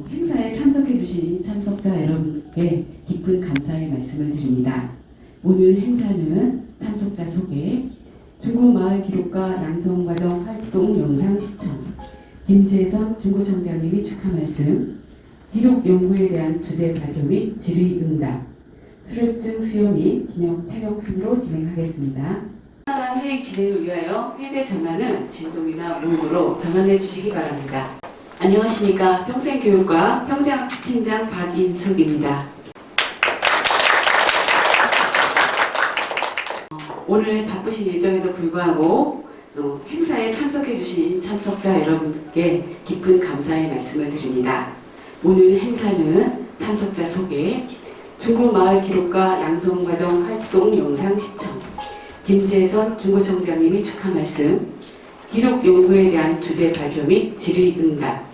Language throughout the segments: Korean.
행사에 참석해주신 참석자 여러분께 깊은 감사의 말씀을 드립니다. 오늘 행사는 참석자 소개, 중구 마을 기록과 양성과정 활동 영상 시청, 김재선 중구청장님이 축하 말씀, 기록 연구에 대한 주제 발표 및 질의 응답, 수료증 수여 및 기념 촬영 순으로 진행하겠습니다. 특별한 회의 진행을 위하여 회대 전화는 진동이나 모음으로 전환해 주시기 바랍니다. 안녕하십니까. 평생교육과 평생학습팀장 박인숙입니다. 오늘 바쁘신 일정에도 불구하고 행사에 참석해주신 참석자 여러분께 깊은 감사의 말씀을 드립니다. 오늘 행사는 참석자 소개, 중구 마을 기록과 양성과정 활동 영상 시청, 김재선 중구청장님이 축하 말씀, 기록 연구에 대한 주제 발표 및 질의 응답,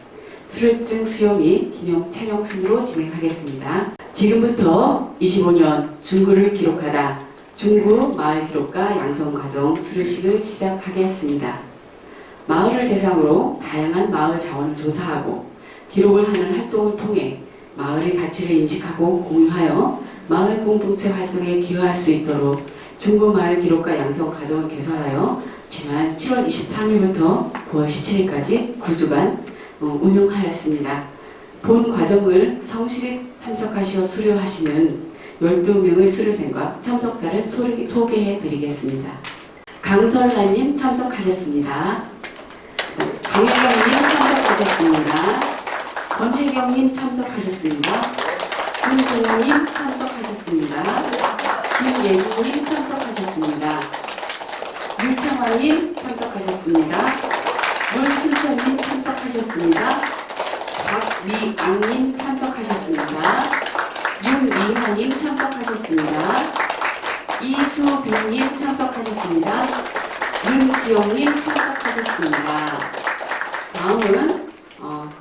수료증 수여 및 기념 촬영 순으로 진행하겠습니다. 지금부터 25년 중구를 기록하다 중구 마을 기록과 양성과정 수료식을 시작하겠습니다. 마을을 대상으로 다양한 마을 자원을 조사하고 기록을 하는 활동을 통해 마을의 가치를 인식하고 공유하여 마을 공동체 활성에 기여할 수 있도록 중구 마을 기록과 양성과정을 개설하여 지난 7월 23일부터 9월 17일까지 9주간 운영하였습니다. 본 과정을 성실히 참석하시어 수료하시는 12명의 수료생과 참석자를 소개해 드리겠습니다. 강설라님 참석하셨습니다. 강혜경님 참석하셨습니다. 권혜경님 참석하셨습니다. 김종님 참석하셨습니다. 김예진님 참석하셨습니다. 유창화님 참석하셨습니다. 물순천님 참석하셨습니다. 박리앙님 참석하셨습니다. 윤미화님 참석하셨습니다. 이수빈님 참석하셨습니다. 윤지영님 참석하셨습니다. 다음은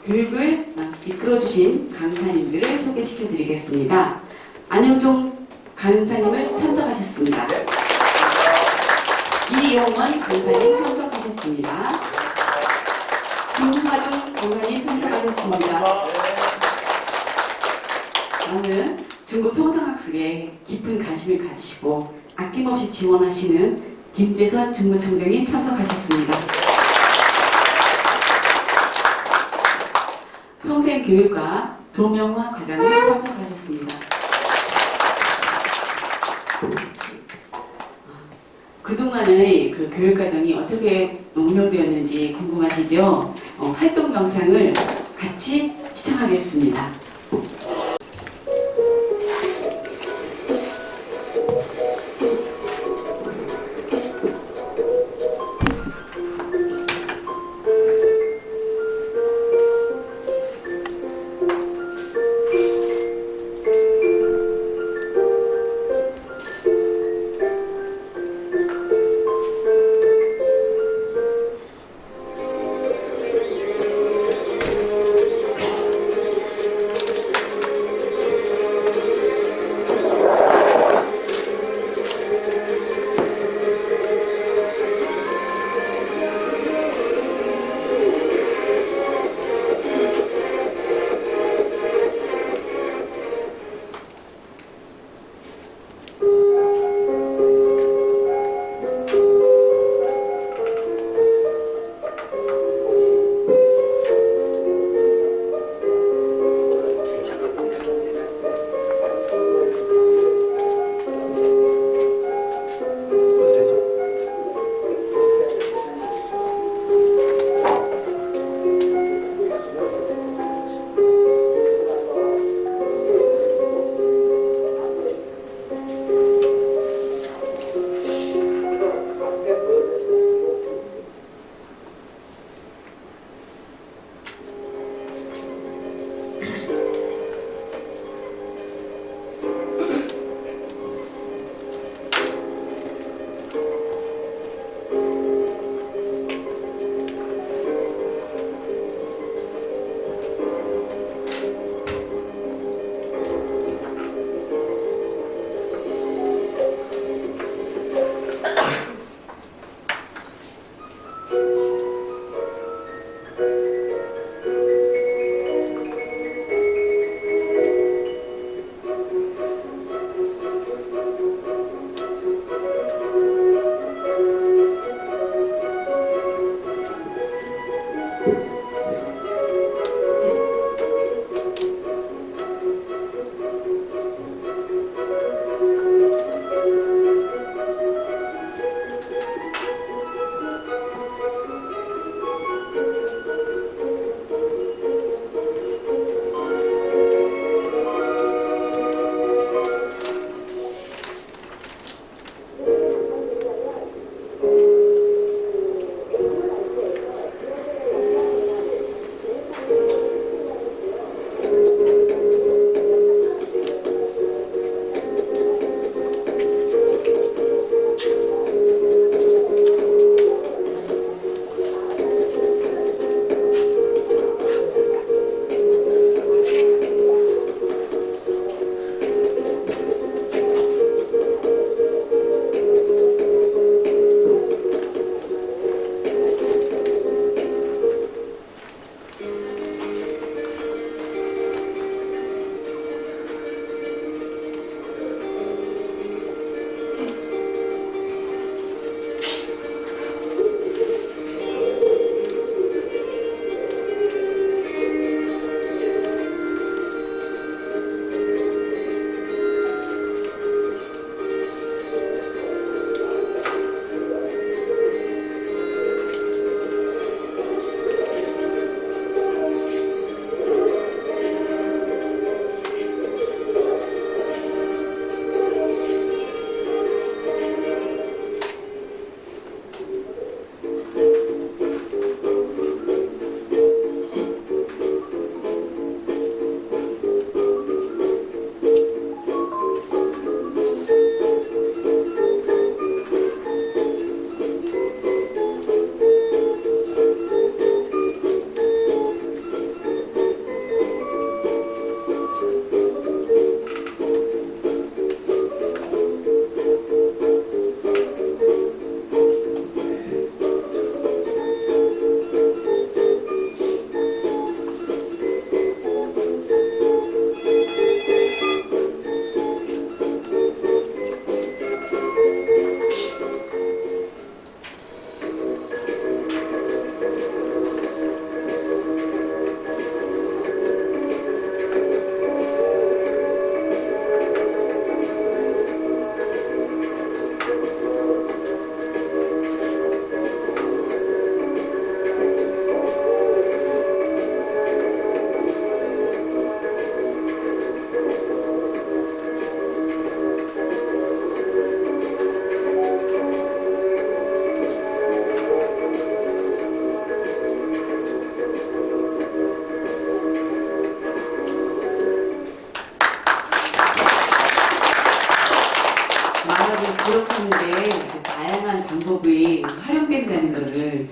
교육을 이끌어주신 강사님들을 소개시켜드리겠습니다. 안효종 강사님을 참석하셨습니다. 이용원 강사님 참석하셨습니다. 김화중 강사님 참석하셨습니다. 다음은 중구 평생학습에 깊은 관심을 가지시고 아낌없이 지원하시는 김재선 중구청장님 참석하셨습니다. 평생교육과 조명화 과장님 참석하셨습니다. 그동안의 그 교육과정이 어떻게 운영되었는지 궁금하시죠? 활동 영상을 같이 시청하겠습니다. 가르치는데 다양한 방법이 활용된다는 것을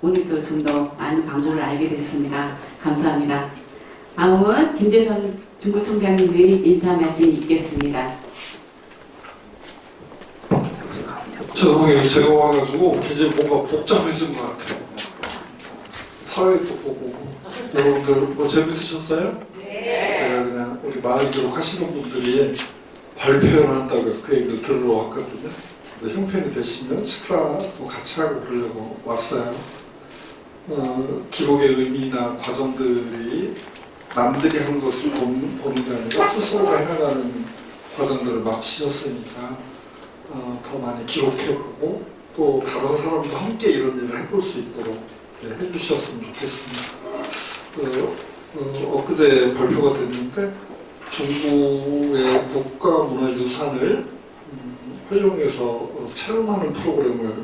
오늘도 좀 더 많은 방법을 알게 됐습니다. 감사합니다. 다음은 김재선 중구청장님의 인사 말씀이 있겠습니다. 죄송해요. 제가 와가지고 굉장히 뭔가 복잡해진 것 같아요. 사회도 보고. 여러분들 뭐 재밌으셨어요? 네. 제가 그냥 우리 마을 기록 하시는 분들이 발표를 한다고 해서 그 얘기를 들으러 왔거든요. 형편이 되시면 식사도 같이 하고 그러려고 왔어요. 기록의 의미나 과정들이 남들이 한 것을 보는 게 아니라 스스로가 해나가는 과정들을 마치셨으니까 더 많이 기록해보고 또 다른 사람도 함께 이런 일을 해볼 수 있도록 해주셨으면 좋겠습니다. 엊그제 발표가 됐는데 중구의 국가문화유산을 활용해서 체험하는 프로그램을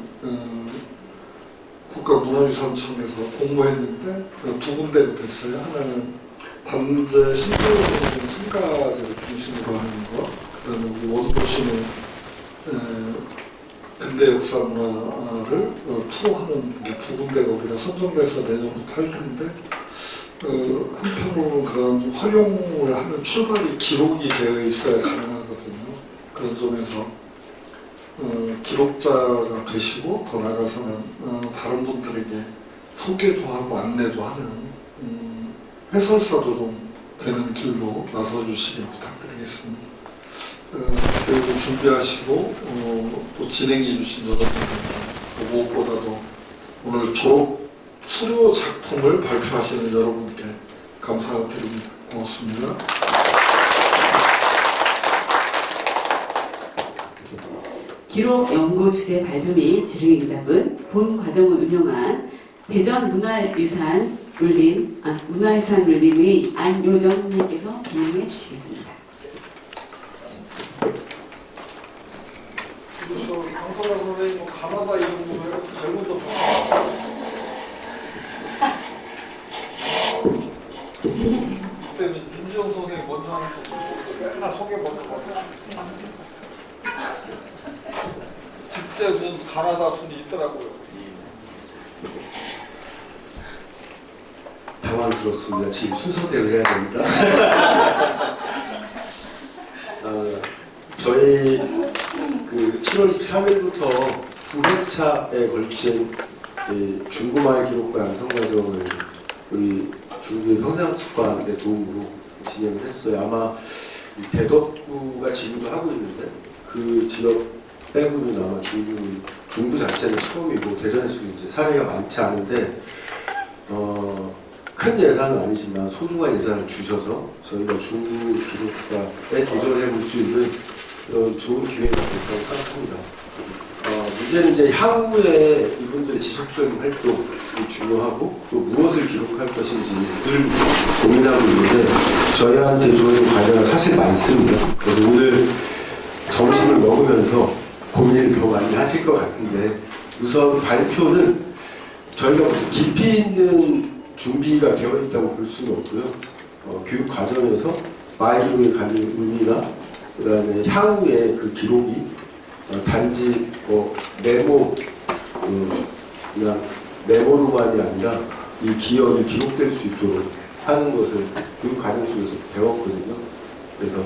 국가문화유산청에서 공모했는데 두 군데도 됐어요. 하나는 담제 신도시의 참가자를 중심으로 하는 거, 그 다음에 우리 원도시는 근대 역사 문화를 투어하는 두 군데가 우리가 선정돼서 내년부터 할 텐데 한편으로는 그런 활용을 하는 출발이 기록이 되어 있어야 가능하거든요. 그런 점에서 기록자가 되시고 더 나아가서는 다른 분들에게 소개도 하고 안내도 하는 해설사도 좀 되는 길로 나서주시길 부탁드리겠습니다. 그리고 준비하시고 또 진행해 주신 여러분들 무엇보다도 오늘 졸업 수료 작품을 발표하시는 여러분께 감사드립니다. 고맙습니다. 기록 연구 주제 발표 및 질의응답은 본 과정을 운영한 대전 문화유산 물림의 안요정님께서 진행해 주시겠습니다. 강선아 선생님 가나다 이름으로 해서 잘못도 그때는 윤지영 선생님 먼저 하는 거 맨날 소개 먼저 받았어요. 집재순 가나다 순이 있더라고요. 당황스럽습니다. 지금 순서대로 해야 됩니다. 저희 그 7월 23일부터 9회차에 걸친 중구마을 기록과 양성과정을 우리 중구의 평상습관의 도움으로 진행을 했어요. 아마 대덕구가 지금도 하고 있는데 그 지역 빼고는 아마 중구 자체는 처음이고 대전에서는 이제 사례가 많지 않은데 큰 예산은 아니지만 소중한 예산을 주셔서 저희가 중구 기록과에 도전해 볼 수 있는 그런 좋은 기회가 됐다고 생각합니다. 문제는 이제 향후에 이분들의 지속적인 활동이 중요하고 또 무엇을 기록할 것인지 늘 고민하고 있는데 저희한테 주어진 과제가 사실 많습니다. 그래서 오늘 점심을 먹으면서 고민을 더 많이 하실 것 같은데 우선 발표는 저희가 깊이 있는 준비가 되어 있다고 볼 수는 없고요. 교육 과정에서 마을 기록에 관련 의미나 그 다음에 향후에 그 기록이 단지 메모 그냥 메모로만이 아니라 이 기억이 기록될 수 있도록 하는 것을 교육 과정 속에서 배웠거든요. 그래서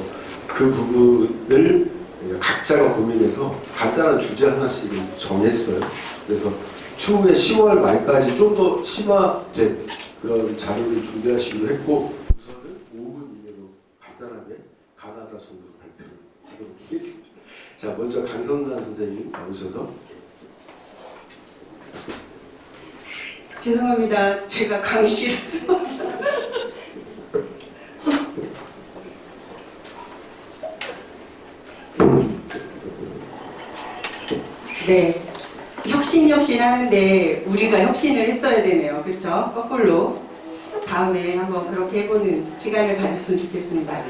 그 부분을 각자가 고민해서 간단한 주제 하나씩 정했어요. 그래서 추후에 10월 말까지 좀 더 심화된 그런 자료를 준비하시기로 했고 우선은 5분 이내로 간단하게 가나다 순으로 발표를 하도록 하겠습니다. 자, 먼저 강성란 선생님 나오셔서. 죄송합니다. 제가 강의실에서 네, 혁신 하는데 우리가 혁신을 했어야 되네요. 그렇죠? 거꾸로 다음에 한번 그렇게 해보는 시간을 가졌으면 좋겠습니다.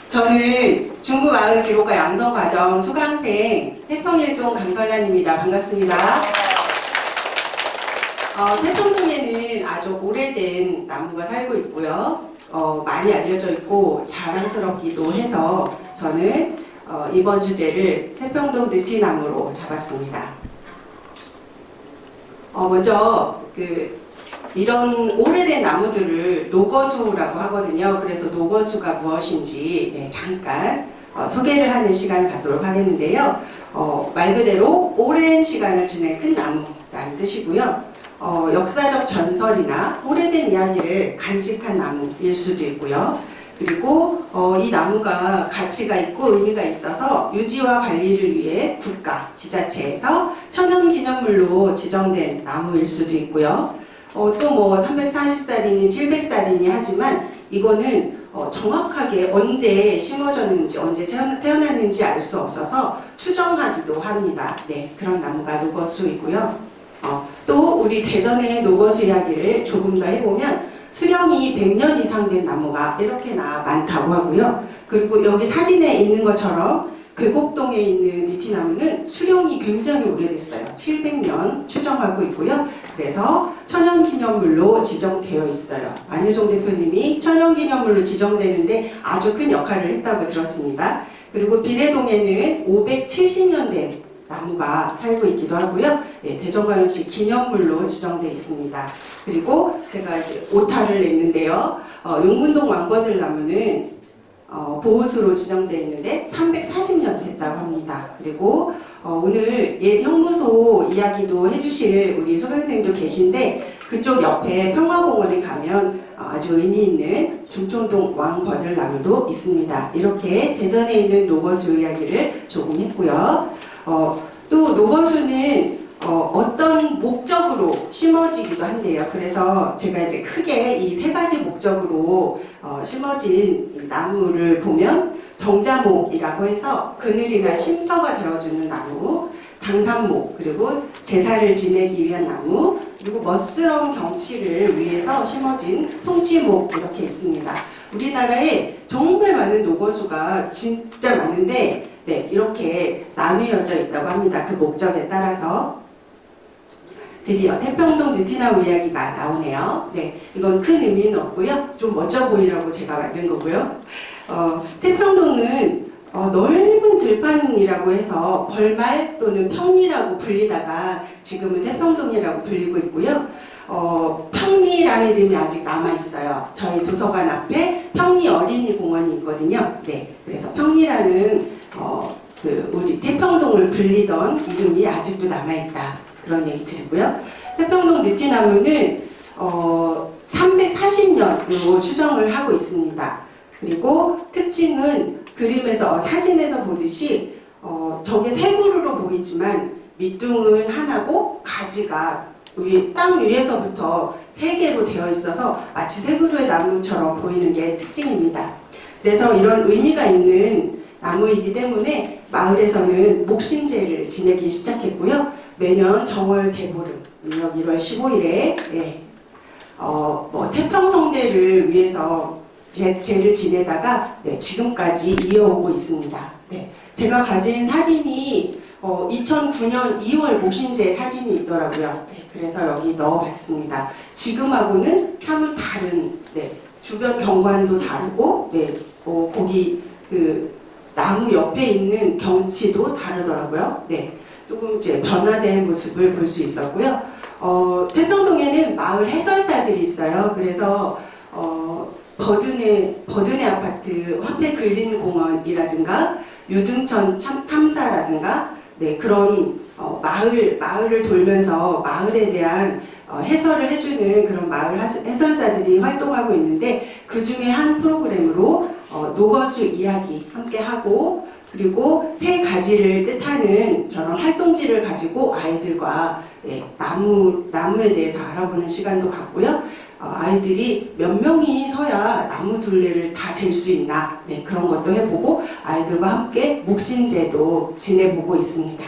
저는 중구마을 기록과 양성과정 수강생 태평일동 강설란입니다. 반갑습니다. 태평동에는 아주 오래된 나무가 살고 있고요. 많이 알려져 있고 자랑스럽기도 해서 저는 이번 주제를 태평동 느티나무로 잡았습니다. 먼저 이런 오래된 나무들을 노거수라고 하거든요. 그래서 노거수가 무엇인지 잠깐 소개를 하는 시간을 갖도록 하겠는데요. 말 그대로 오랜 시간을 지낸 큰 나무라는 뜻이고요. 역사적 전설이나 오래된 이야기를 간직한 나무일 수도 있고요. 그리고 이 나무가 가치가 있고 의미가 있어서 유지와 관리를 위해 국가, 지자체에서 천연기념물로 지정된 나무일 수도 있고요. 또 뭐 340살이니 700살이니 하지만 이거는 정확하게 언제 심어졌는지 언제 태어났는지 알 수 없어서 추정하기도 합니다. 네, 그런 나무가 노거수이고요. 또 우리 대전의 노거수 이야기를 조금 더 해보면 수령이 100년 이상 된 나무가 이렇게나 많다고 하고요. 그리고 여기 사진에 있는 것처럼 괴곡동에 있는 니티나무는 수령이 굉장히 오래됐어요. 700년 추정하고 있고요. 그래서 천연기념물로 지정되어 있어요. 안유종 대표님이 천연기념물로 지정되는데 아주 큰 역할을 했다고 들었습니다. 그리고 비례동에는 570년 된 나무가 살고 있기도 하고요. 네, 대전광역시 기념물로 지정되어 있습니다. 그리고 제가 이제 오타를 냈는데요. 용문동 왕버들나무는 보호수로 지정되어 있는데 340년 됐다고 합니다. 그리고 오늘 옛 형무소 이야기도 해주실 우리 수강생도 계신데 그쪽 옆에 평화공원에 가면 아주 의미 있는 중촌동 왕버들나무도 있습니다. 이렇게 대전에 있는 노거수 이야기를 조금 했고요. 또 노거수는 어떤 목적으로 심어지기도 한대요. 그래서 제가 이제 크게 이 세 가지 목적으로 심어진 이 나무를 보면 정자목이라고 해서 그늘이나 쉼터가 되어주는 나무, 당산목, 그리고 제사를 지내기 위한 나무, 그리고 멋스러운 경치를 위해서 심어진 풍치목 이렇게 있습니다. 우리나라에 정말 많은 노거수가 진짜 많은데 네, 이렇게 나뉘어져 있다고 합니다. 그 목적에 따라서. 드디어 태평동 느티나무 이야기가 나오네요. 네, 이건 큰 의미는 없고요. 좀 멋져 보이라고 제가 만든 거고요. 태평동은 넓은 들판이라고 해서 벌말 또는 평리라고 불리다가 지금은 태평동이라고 불리고 있고요. 평리라는 이름이 아직 남아있어요. 저희 도서관 앞에 평리 어린이 공원이 있거든요. 네, 그래서 평리라는 우리 태평동을 불리던 이름이 아직도 남아있다. 그런 얘기 드리고요. 태평동 느티나무는 340년으로 추정을 하고 있습니다. 그리고 특징은 그림에서 사진에서 보듯이 저게 세 그루로 보이지만 밑둥은 하나고 가지가 땅 위에서부터 세 개로 되어 있어서 마치 세 그루의 나무처럼 보이는 게 특징입니다. 그래서 이런 의미가 있는 나무이기 때문에 마을에서는 목신제를 지내기 시작했고요. 매년 정월 대보름, 1월 15일에 태평성대를 위해서 제를 지내다가 지금까지 이어오고 있습니다. 네, 제가 가진 사진이 2009년 2월 목신제 사진이 있더라고요. 네, 그래서 여기 넣어봤습니다. 지금하고는 사뭇 다른 주변 경관도 다르고 거기 그 나무 옆에 있는 경치도 다르더라고요. 네. 조금 이제 변화된 모습을 볼 수 있었고요. 태평동에는 마을 해설사들이 있어요. 그래서 버드네 아파트 화폐 근린 공원이라든가 유등천 탐사라든가 그런 마을을 돌면서 마을에 대한 해설을 해주는 그런 마을 해설사들이 활동하고 있는데 그 중에 한 프로그램으로 노거수 이야기 함께 하고 그리고 세 가지를 뜻하는 저런 활동지를 가지고 아이들과 나무에 대해서 알아보는 시간도 갖고요. 아이들이 몇 명이 서야 나무 둘레를 다 잴 수 있나 그런 것도 해보고 아이들과 함께 목신제도 지내보고 있습니다.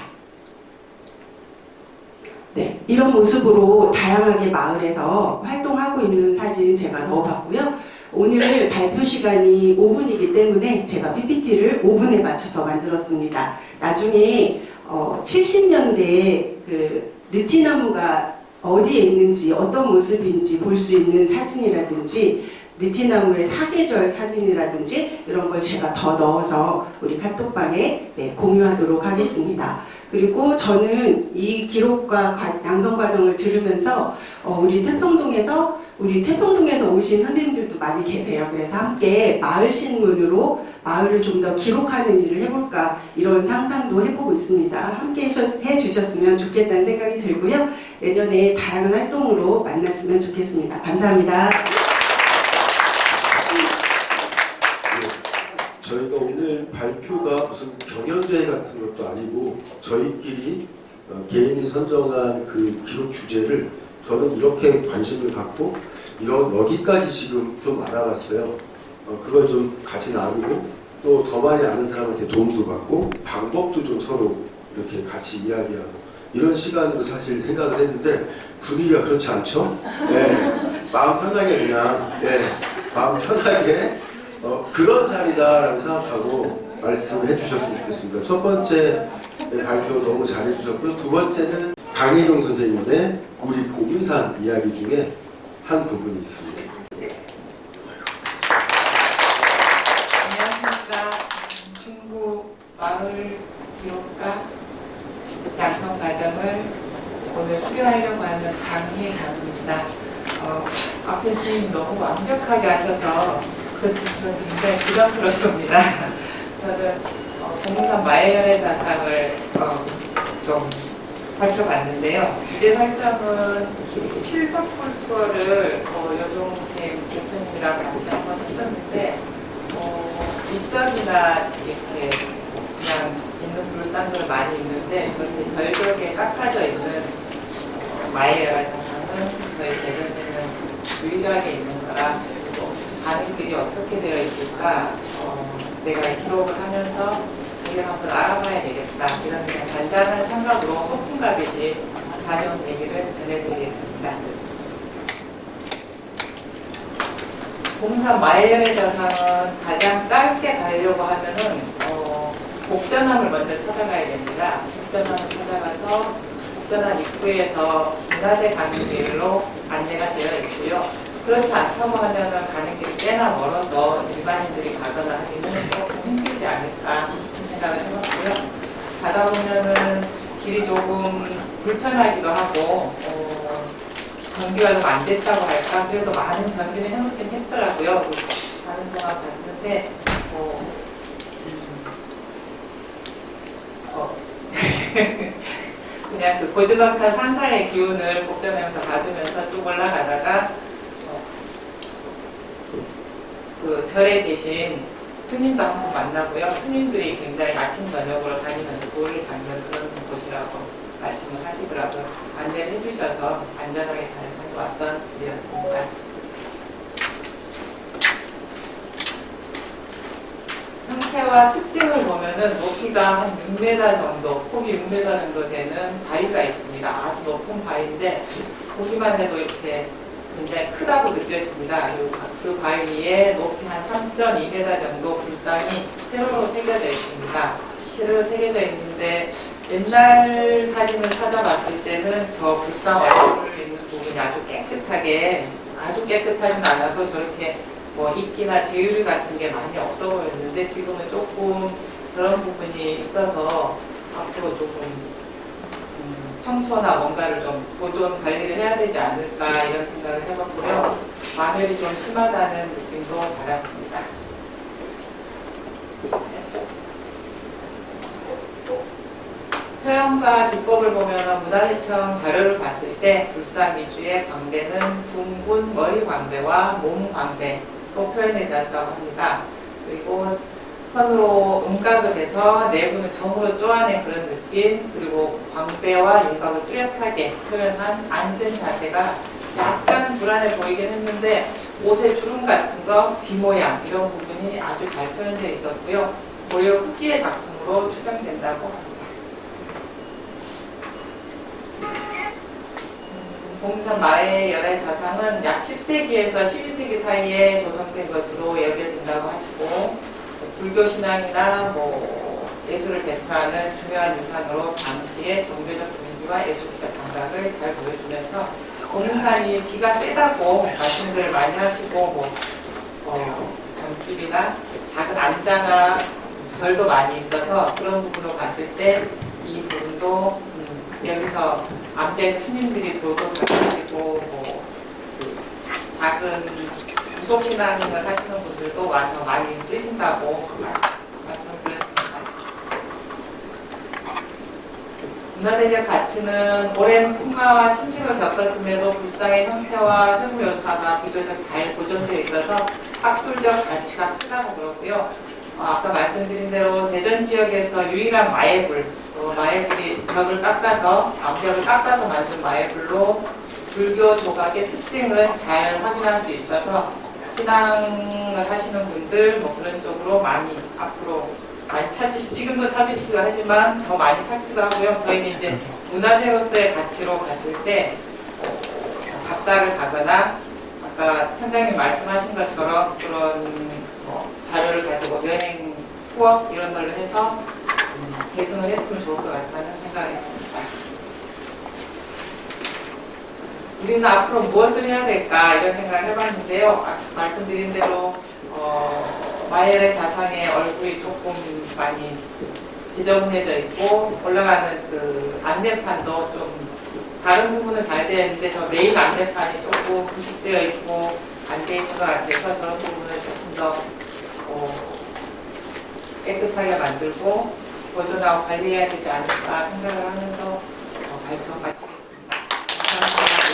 네, 이런 모습으로 다양하게 마을에서 활동하고 있는 사진 제가 넣어봤고요. 오늘 발표 시간이 5분이기 때문에 제가 PPT를 5분에 맞춰서 만들었습니다. 나중에 70년대 그 느티나무가 어디에 있는지 어떤 모습인지 볼 수 있는 사진이라든지 느티나무의 사계절 사진이라든지 이런 걸 제가 더 넣어서 우리 카톡방에 공유하도록 하겠습니다. 그리고 저는 이 기록과 양성 과정을 들으면서 우리 태평동에서 오신 선생님들도 많이 계세요. 그래서 함께 마을 신문으로 마을을 좀 더 기록하는 일을 해볼까 이런 상상도 해보고 있습니다. 함께 해주셨으면 좋겠다는 생각이 들고요. 내년에 다양한 활동으로 만났으면 좋겠습니다. 감사합니다. 저희가 오늘 발표가 무슨 경연대회 같은 것도 아니고 저희끼리 개인이 선정한 그 기록 주제를 저는 이렇게 관심을 갖고 여기까지 지금 좀 알아봤어요. 그걸 좀 같이 나누고 또 더 많이 아는 사람한테 도움도 받고 방법도 좀 서로 이렇게 같이 이야기하고 이런 시간으로 사실 생각을 했는데 분위기가 그렇지 않죠? 네, 마음 편하게 그냥 마음 편하게 그런 자리다라고 생각하고 말씀해 주셨으면 좋겠습니다. 첫 번째 발표 너무 잘해 주셨고요. 두 번째는 강혜경 선생님의 우리 보문산 이야기 중에 한 부분이 있습니다. 안녕하십니까. 중구 마을 기록과 양성 과정을 오늘 수료하려고 하는 강혜경입니다. 앞에 선생님 너무 완벽하게 하셔서 굉장히 부담스럽습니다. 저는 공무상 마을연의 자상을 좀 살펴봤는데요. 주제 설정은 칠석불 투어를 여종생 대표님이랑 같이 한번 했었는데 일선이나 이렇게 그냥 있는 불상들 많이 있는데 그렇게 절벽에 깎아져 있는 마을연의 자상은 저희 대전에는 유일하게 있는 거라 반응들이 어떻게 되어 있을까 내가 기록을 하면서 이걸 한번 알아봐야 되겠다 이런 그냥 간단한 생각으로 소풍 가듯이 다녀온 얘기를 전해드리겠습니다. 공산 마을연의 자상은 가장 짧게 가려고 하면은 복전함을 먼저 찾아가야 됩니다. 복전함을 찾아가서 복전함 입구에서 문화재 가는 길로 안내가 되어 있고요. 그렇지 않다고 하면은 가는 길이 꽤나 멀어서 일반인들이 가거나 하기는 조금 힘들지 않을까 싶은 생각을 해봤고요. 가다 보면은 길이 조금 불편하기도 하고 전기가 좀 안 됐다고 할까 그래도 많은 전기를 해놓긴 했더라고요. 가는 동안 봤는데 그냥 그 고즈넉한 산사의 기운을 복전하면서 받으면서 쭉 올라가다가 그 절에 계신 스님도 한번 만나고요. 스님들이 굉장히 아침 저녁으로 다니면서 도를 닦는 그런 곳이라고 말씀을 하시더라고요. 안내를 해주셔서 안전하게 잘 왔던 일이었습니다. 형태와 특징을 보면은 높이가 한 6m 정도, 폭이 6m 정도 되는 바위가 있습니다. 아주 높은 바위인데 보기만 해도 이렇게 굉장히 크다고 느껴집니다. 그 바위 위에 높이 한 3.2m 정도 불상이 세로로 새겨져 있습니다. 세로로 새겨져 있는데 옛날 사진을 찾아봤을 때는 저 불상 얼굴을 있는 부분이 아주 깨끗하진 않아도 저렇게 뭐 이끼나 지으리 같은 게 많이 없어 보였는데 지금은 조금 그런 부분이 있어서 앞으로 조금 청소나 뭔가를 좀 보존 관리를 해야 되지 않을까 이런 생각을 해봤고요. 마멸이 좀 심하다는 느낌도 받았습니다. 표현과 기법을 보면 문화재청 자료를 봤을 때 불상 위주의 광대는 둥근 머리 광대와 몸 광대로 표현해졌다고 합니다. 그리고 선으로 음각을 해서 내부는 점으로 쪼아낸 그런 느낌, 그리고 광대와 윤곽을 뚜렷하게 표현한 앉은 자세가 약간 불안해 보이긴 했는데 옷의 주름 같은 거, 귀 모양 이런 부분이 아주 잘 표현되어 있었고요. 고려 후기의 작품으로 추정된다고 합니다. 공산 마의 열의 자상은 약 10세기에서 12세기 사이에 조성된 것으로 여겨진다고 하시고 불교 신앙이나 예술을 대표하는 중요한 유산으로 당시의 종교적 분위기와 예술적 감각을 잘 보여주면서 공산이 비가 세다고 말씀들을 많이 하시고 별집이나 작은 안자나 별도 많이 있어서 그런 부분으로 봤을 때 이 부분도 여기서 암제 스님들이 도둑하시고 뭐 작은 구속신앙을 하시는 분들도 와서 많이 쓰신다고 말씀드렸습니다. 문화재적 가치는 오랜 풍화와 침식을 겪었음에도 불상의 형태와 세부 요소가 비교적 잘 보존되어 있어서 학술적 가치가 크다고 그러고요. 아까 말씀드린 대로 대전 지역에서 유일한 마애불, 마애불이 벽을 깎아서, 암벽을 깎아서 만든 마애불로 불교 조각의 특징을 잘 확인할 수 있어서 신앙을 하시는 분들 뭐 그런 쪽으로 많이 앞으로 많이 지금도 찾으시기도 하지만 더 많이 찾기도 하고요. 저희는 이제 문화재로서의 가치로 봤을 때 답사를 가거나 아까 현장님 말씀하신 것처럼 그런 자료를 가지고 여행 투어 이런 걸로 해서 계승을 했으면 좋을 것 같다는 생각을 했습니다. 우리는 앞으로 무엇을 해야 될까 이런 생각을 해봤는데요. 말씀드린 대로 마엘의 자상의 얼굴이 조금 많이 지저분해져 있고 올라가는 그 안내판도 좀 다른 부분은 잘 되어 있는데 저 메인 안내판이 조금 부식되어 있고 안 돼 있는 것 같아서 저런 부분을 조금 더 깨끗하게 만들고 보존하고 관리해야 되지 않을까 생각을 하면서 발표 마치겠습니다. 감사합니다.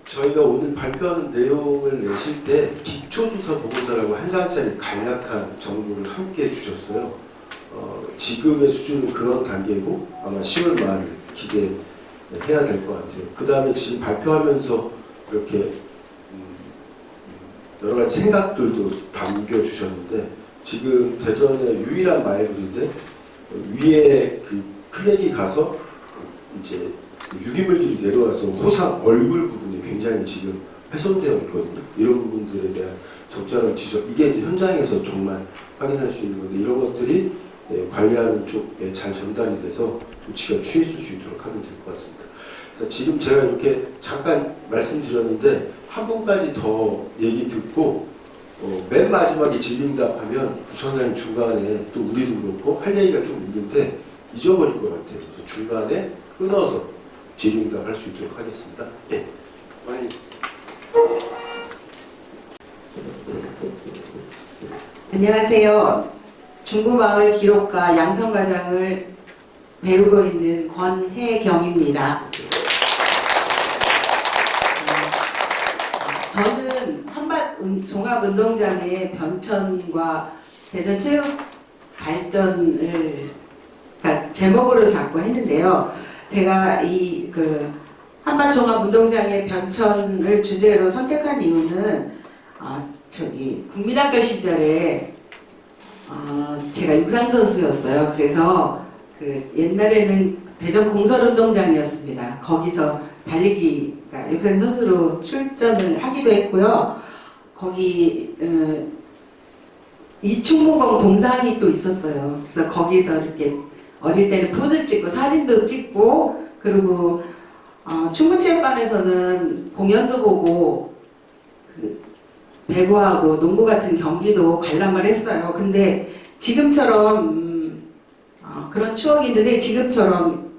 저희가 오늘 발표하는 내용을 내실 때 기초조사 보고서라고 한 장짜리 간략한 정보를 함께 주셨어요. 지금의 수준은 그런 단계고 아마 10월 말 기대해야 될 것 같아요. 그 다음에 지금 발표하면서 이렇게 여러 가지 생각들도 담겨주셨는데 지금 대전의 유일한 마을인데 위에 그 클렉이 가서 이제 유기물들이 내려와서 호상 얼굴 부분이 굉장히 지금 훼손되어 있거든요. 이런 부분들에 대한 적절한 지적, 이게 이제 현장에서 정말 확인할 수 있는 건데 이런 것들이 관리하는 쪽에 잘 전달이 돼서 조치가 취해질 수 있도록 하면 될 것 같습니다. 지금 제가 이렇게 잠깐 말씀드렸는데 한 분까지 더 얘기 듣고 맨 마지막에 질의응답하면 부천사님 중간에 또 우리도 그렇고 할 얘기가 좀 있는데 잊어버릴 것 같아요. 그래서 중간에 끊어서 질의응답 할 수 있도록 하겠습니다. 예. 많이. 안녕하세요. 중구마을 기록가 양성과장을 배우고 있는 권혜경입니다. 저는 한밭 종합운동장의 변천과 대전 체육 발전을 제목으로 잡고 했는데요. 제가 이 한밭 종합운동장의 변천을 주제로 선택한 이유는 국민학교 시절에 제가 육상선수였어요. 그래서 옛날에는 대전 공설운동장이었습니다. 거기서 달리기 육상선수로 출전을 하기도 했고요. 거기 이충무공 동상이 또 있었어요. 그래서 거기서 이렇게 어릴 때는 포즈 찍고 사진도 찍고 그리고 충무체육관에서는 공연도 보고 배구하고 농구 같은 경기도 관람을 했어요. 근데 지금처럼 그런 추억이 있는데 지금처럼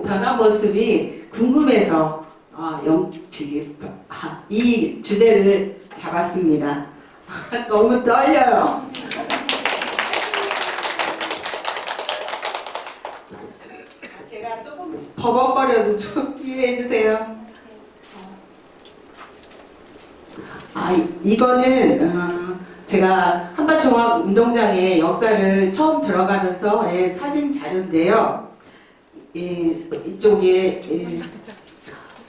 변한 모습이 궁금해서 이 주제를 잡았습니다. 너무 떨려요. 제가 조금 버벅거려도 좀 이해해 주세요. 이거는 제가 한밭종합운동장의 역사를 처음 들어가면서의 사진 자료인데요. 이쪽에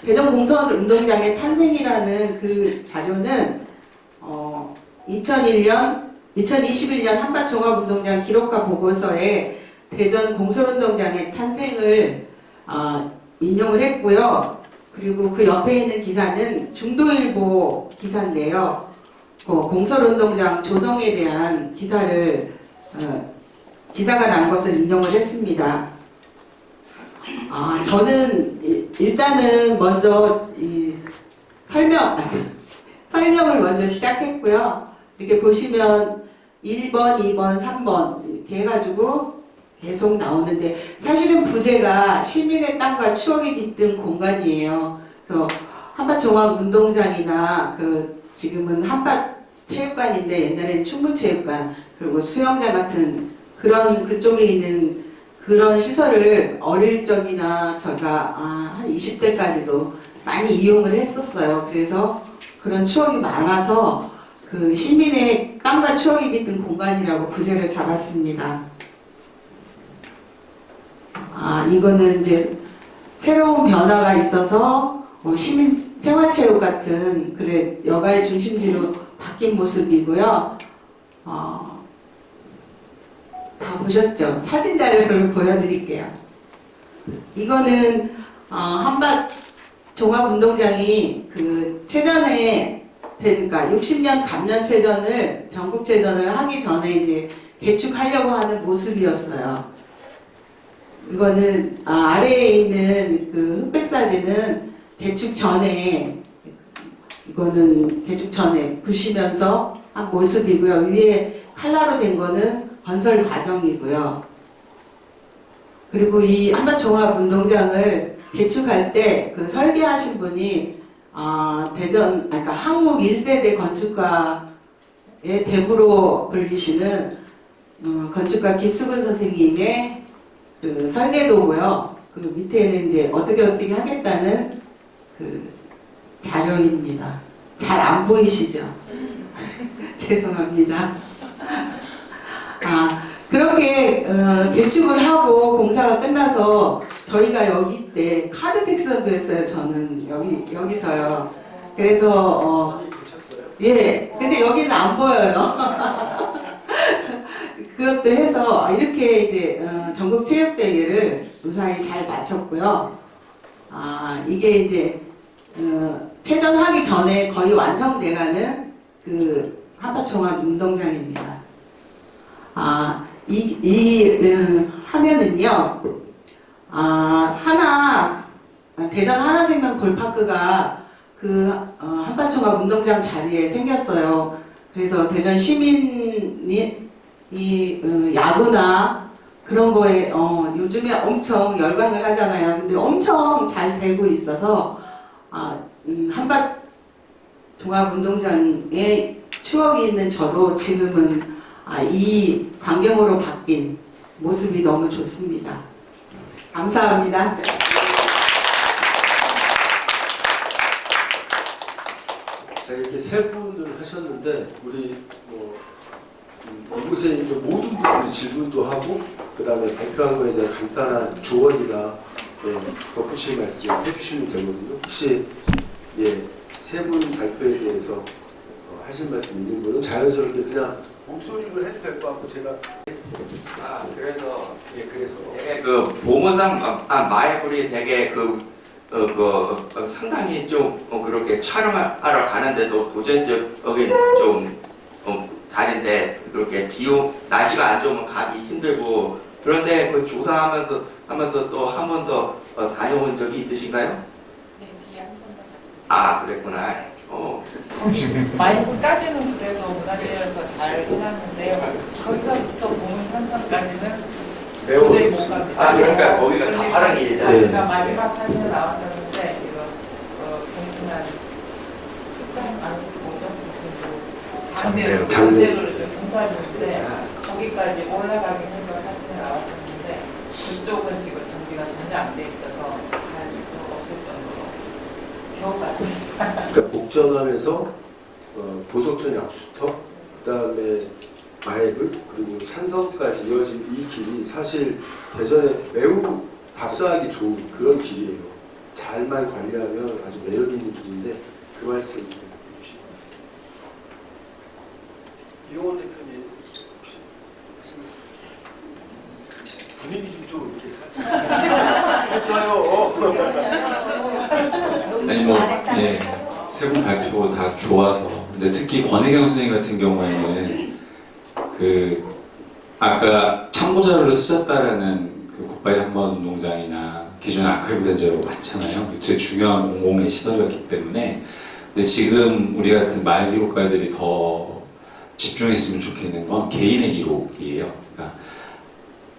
대전공설운동장의 탄생이라는 그 자료는 2021년 한밭종합운동장 기록과 보고서에 대전 공설운동장의 탄생을 인용을 했고요. 그리고 그 옆에 있는 기사는 중도일보 기사인데요. 공설운동장 조성에 대한 기사가 난 것을 인용을 했습니다. 저는 일단은 먼저 설명을 먼저 시작했고요. 이렇게 보시면 1번, 2번, 3번 이렇게 해가지고 계속 나오는데 사실은 부제가 시민의 땅과 추억이 깃든 공간이에요. 그래서 한밭종합운동장이나 지금은 한밭체육관인데 옛날에는 충북체육관 그리고 수영장 같은 그런 그쪽에 있는 그런 시설을 어릴 적이나 제가 한 20대까지도 많이 이용을 했었어요. 그래서 그런 추억이 많아서 그 시민의 땅과 추억이 깃든 공간이라고 부제를 잡았습니다. 이거는 이제 새로운 변화가 있어서 시민 생활체육 같은 여가의 중심지로 바뀐 모습이고요. 다 보셨죠? 사진 자료를 보여드릴게요. 이거는 한밭 종합운동장이 체전에 그러니까 60년 감년체전을 전국체전을 하기 전에 이제 개축하려고 하는 모습이었어요. 이거는 아래에 있는 흑백 사진은 개축 전에 부시면서 한 모습이고요. 위에 칼라로 된 거는 건설 과정이고요. 그리고 이 한밭종합운동장을 개축할 때 설계하신 분이 그러니까 한국 1세대 건축가의 대부로 불리시는 건축가 김수근 선생님의 설계도고요. 그 밑에는 이제 어떻게 하겠다는 자료입니다. 잘 안 보이시죠? 죄송합니다. 그렇게 개축을 하고 공사가 끝나서 저희가 여기 때 카드 섹션도 했어요. 저는 여기서요. 그래서 예, 근데 여기는 안 보여요. 그것도 해서 이렇게 이제 전국 체육대회를 무사히 잘 마쳤고요. 이게 이제 체전하기 전에 거의 완성돼가는 한밭종합운동장입니다. 하면은요, 대전 하나생명 골파크가 한밭종합운동장 자리에 생겼어요. 그래서 대전 시민이 야구나 그런 거에 요즘에 엄청 열광을 하잖아요. 근데 엄청 잘 되고 있어서 한밭종합운동장에 추억이 있는 저도 지금은 이 광경으로 바뀐 모습이 너무 좋습니다. 감사합니다. 자, 이렇게 세 분을 하셨는데 우리 이곳에 있는 모든 분들이 질문도 하고 그 다음에 발표한 거에 대한 간단한 조언이나 덧붙일 말씀 해주시면 되거든요. 혹시 세 분 발표에 대해서 하실 말씀 있는 분은 자연스럽게 그냥 목소리로 해도 될 것 같고 제가 그래서 그래서 되게 보문상 마애불이 되게 상당히 좀 그렇게 촬영하러 가는데도 도저히 여기 좀 다른데 그렇게 날씨가 안 좋으면 가기 힘들고 그런데 조사하면서 또 한 번 더 다녀온 적이 있으신가요? 네, 비에 한 번 더 갔습니다. 그랬구나. 거기 마이크까지는 그래도 문화재여서 잘 해놨는데 거기서부터 보문 산성까지는 도저히 못 갑니다. 그러니까 거기가 가파른 길이잖아요. 그러니까 마지막 사진에 나왔었는데 지금 공분한 식당 장대로 좀 공사 중인데 거기까지 올라가긴 해서 사진에 나왔었는데 그쪽은 지금 정비가 전혀 안 돼 있어서 갈 수 없을 정도로 겨우 갔습니다. 그러니까 복전하면서 보석천 약수터, 그 다음에 마애불, 그리고 산성까지 이어진 이 길이 사실 대전에 매우 답사하기 좋은 그런 길이에요. 잘만 관리하면 아주 매력 있는 길인데 그 말씀 해주시기 바랍니다. 이용원 대표님 혹시 분위기 좀 이렇게 살짝 좋아요. 세 분 발표 다 좋아서. 근데 특히 권혜경 선생님 같은 경우에는 아까 참고자료를 쓰셨다라는 국바위 한번운동장이나 기존 아카이브 된 자료 많잖아요. 굉장히 중요한 공공의 시설이었기 때문에 근데 지금 우리 같은 말 기록가들이 더 집중했으면 좋겠는 건 개인의 기록이에요. 그러니까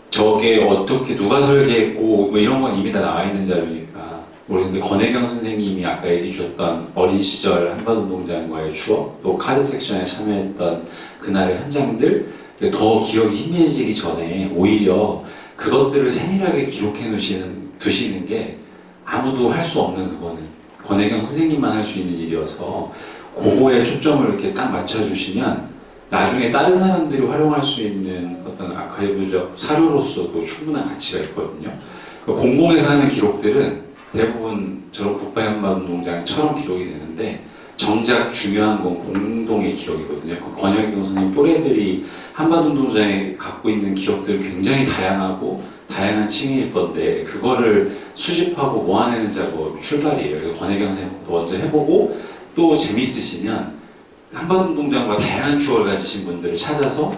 저게 어떻게 누가 설계했고 뭐 이런 건 이미 다 나와 있는 자료니까. 우리 근데 권혜경 선생님이 아까 얘기 주셨던 어린 시절 한반운동장과의 추억, 또 카드 섹션에 참여했던 그날의 현장들 더 기억이 희미해지기 전에 오히려 그것들을 세밀하게 기록해 두시는 게 아무도 할 수 없는 그거는 권혜경 선생님만 할 수 있는 일이어서 그거에 초점을 이렇게 딱 맞춰주시면 나중에 다른 사람들이 활용할 수 있는 어떤 아카이브적 사료로서도 충분한 가치가 있거든요. 공공에서 하는 기록들은 대부분 저런 국가현반운동장처럼 기록이 되는데 정작 중요한 건 공동의 기억이거든요. 권혜경 선생님 또래들이 한반운동장에 갖고 있는 기억들은 굉장히 다양한 층일 건데 그거를 수집하고 모아내는 작업이 출발이에요. 그래서 권혜경 선생님도 먼저 해보고 또 재밌으시면 한반운동장과 다양한 추억을 가지신 분들을 찾아서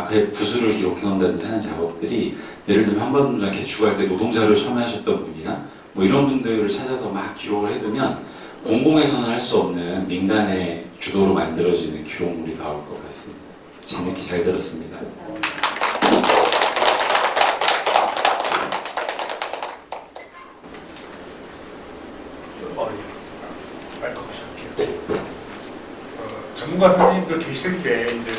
그 부수를 기록해 놓는다든지 하는 작업들이 예를 들면 한반운동장 개축할 때 노동자를 참여하셨던 분이나 뭐 이런 분들을 찾아서 막 기록을 해두면 공공에서는 할 수 없는 민간의 주도로 만들어지는 기록물이 나올 것 같습니다. 재밌게 잘 들었습니다. 전문가 선생님들 계실 때 이제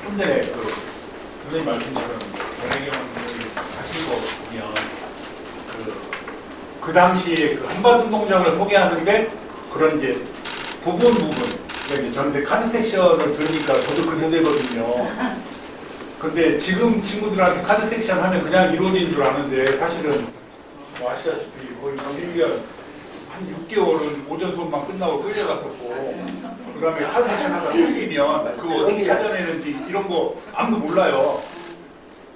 현대 선생님 말씀처럼 권혜경 선생님이 하신 거 보면 그 당시에 그 한반운동장을 소개하는데 그런 이제 부분 그러니까 이제 저는 카드 섹션을 들으니까 저도 그 세대거든요. 근데 지금 친구들한테 카드 섹션 하면 그냥 이루어진 줄 아는데 사실은 뭐 아시다시피 거의 1년 한 6개월은 오전 수업만 끝나고 끌려갔었고 그 다음에 카드 섹션 하다 틀리면 그거 어떻게 찾아내는지 이런 거 아무도 몰라요.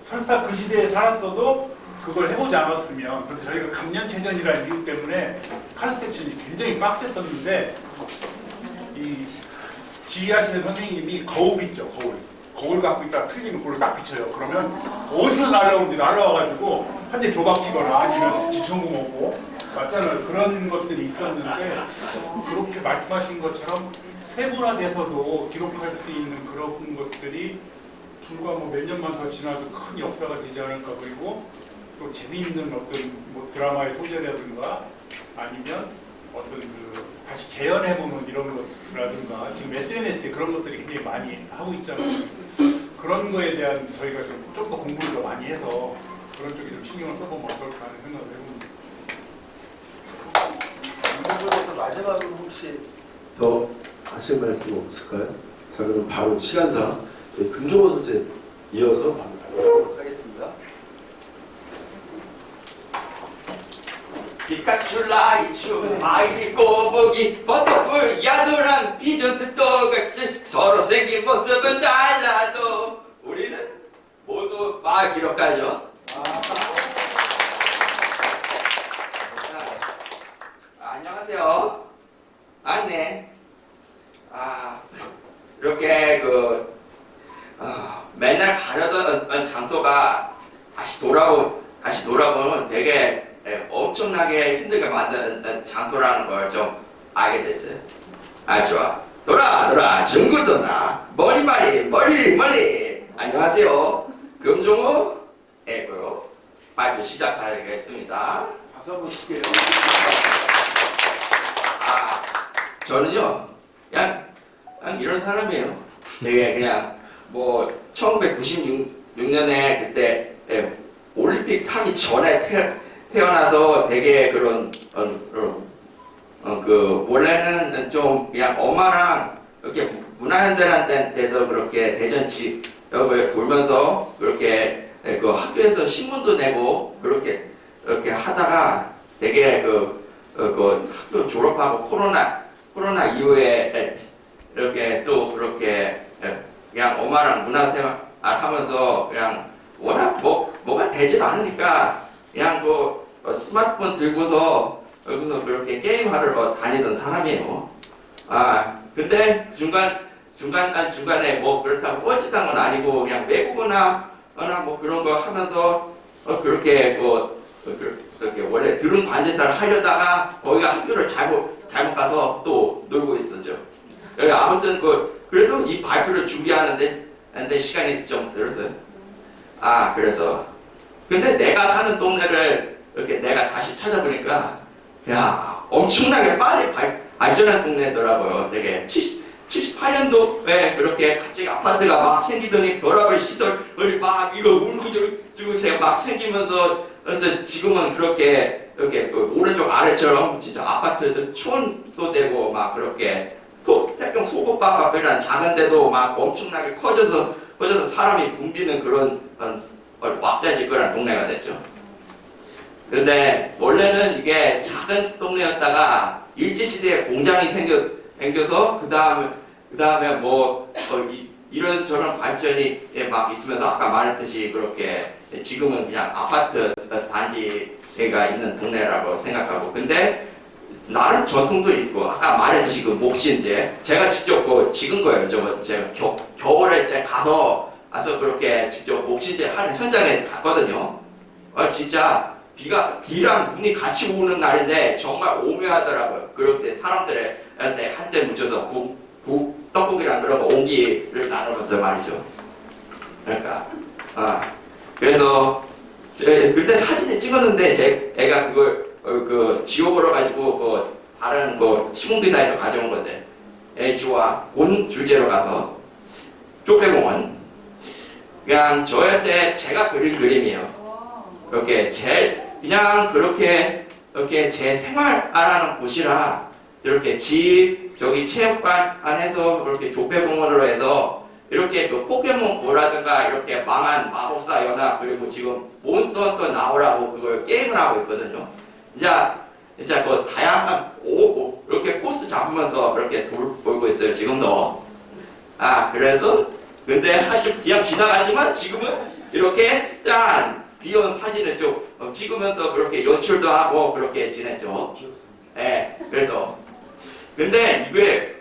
설사 그 시대에 살았어도 그걸 해보지 않았으면. 그래서 저희가 감년체전이라는 이유 때문에 카드 섹션이 굉장히 빡셌었는데 이 지휘하시는 선생님이 거울 있죠, 거울 갖고 있다가 틀리면 그걸 딱 비춰요. 그러면 어디서 날아오는지 날아와가지고 한 대 조박치거나 아니면 지천구 먹고 맞잖아요. 그런 것들이 있었는데 그렇게 말씀하신 것처럼 세분화돼서도 기록할 수 있는 그런 것들이 불과 뭐 몇 년만 더 지나도 큰 역사가 되지 않을까. 그리고 또 재미있는 어떤 뭐 드라마의 소재라든가 아니면 어떤 다시 재현해보는 이런 것라든가 지금 SNS에 그런 것들이 굉장히 많이 하고 있잖아요. 그런 거에 대한 저희가 좀 더 공부를 더 많이 해서 그런 쪽에 좀 신경을 써보면 어떨까 하는 생각을 해봅니다. 마지막으로 혹시 더 하실 말씀 없을까요? 자, 그럼 바로 시간상 저희 금종호 선생 이어서 가도록 하겠습니다. 피카츄, 라이츄, 아이리, 꼬부기, 버터풀, 야도랑 비전트 똑같이 서로 생긴 모습은 달라도 우리는 모두 말 기록가죠. 안녕하세요. 네. 이렇게 맨날 가려던 장소가 다시 돌아보면 되게 엄청나게 힘들게 만드는 장소라는 걸 좀 알게 됐어요. 좋아. 돌아, 중구도나, 머리. 안녕하세요. 금종호 애고요. 발표 시작하겠습니다. 박수 한번 칠게요. 저는요, 그냥 이런 사람이에요. 되게 그냥 뭐 1996년에 그때 올림픽 하기 전에 태어나서 되게 그런 원래는 좀 그냥 엄마랑 이렇게 문화현대라는 그렇게 대전치 여기 돌면서 그렇게 그 학교에서 신문도 내고 그렇게 하다가 되게 학교 졸업하고 코로나 이후에 이렇게 또 그렇게 그냥 엄마랑 문화생활 하면서 그냥 워낙 뭐가 되질 않으니까 그냥 스마트폰 들고서 여기서 그렇게 게임하러 다니던 사람이에요. 근데 중간에 뭐 그렇다고 뻗치던 건 아니고 그냥 외국어나 뭐 그런 거 하면서 그렇게 원래 들은 관제사를 하려다가 거기가 학교를 잘못 가서 또 놀고 있었죠. 아무튼 그래도 이 발표를 준비하는데 시간이 좀 들었어요. 그래서 근데 내가 사는 동네를 이렇게 내가 다시 찾아보니까 야 엄청나게 빨리 발전한 동네더라고요. 되게 78년도에 그렇게 갑자기 아파트가 막 생기더니 별하별 시설이 막 이거 울고주고세 막 생기면서 그래서 지금은 그렇게 이렇게 오른쪽 아래처럼 진짜 아파트들 촌도 되고 막 그렇게 또 태평 소곡바깥이라는 작은데도 막 엄청나게 커져서 사람이 붐비는 그런 왁자지껄한 동네가 됐죠. 근데 원래는 이게 작은 동네였다가 일제시대에 공장이 생겨서 그 다음에 이런 저런 발전이 막 있으면서 아까 말했듯이 그렇게 지금은 그냥 아파트 단지가 있는 동네라고 생각하고 근데 나름 전통도 있고 아까 말했듯이 그 목신제 제가 직접 찍은 거예요. 제가 겨울에 때 가서 그렇게 직접 목신제 하는 현장에 갔거든요. 진짜 비랑 눈이 같이 오는 날인데 정말 오묘하더라고요. 그렇게 사람들의 한때 묻혀서 떡국이랑 그런 거 온기를 나누면서 말이죠. 그러니까 그래서 그때 사진을 찍었는데 애가 그걸 지워버려 가지고 다른 시공기사에서 가져온 건데 H와 온 주제로 가서 쪽배공원 그냥 저한테 제가 그린 그림이에요. 이렇게 그냥 그렇게 제 생활하는 곳이라 이렇게 저기 체육관 안에서 그렇게 족배공원으로 해서 이렇게 포켓몬고라든가 이렇게 망한 마법사 연합 그리고 지금 몬스터 헌터 나오라고 그걸 게임을 하고 있거든요. 진짜 다양한 이렇게 코스 잡으면서 그렇게 돌고 있어요. 지금도. 그래서 근데 그냥 지나가지만 지금은 이렇게 비온 사진을 좀 찍으면서 그렇게 연출도 하고 그렇게 지냈죠. 그래서 근데 이게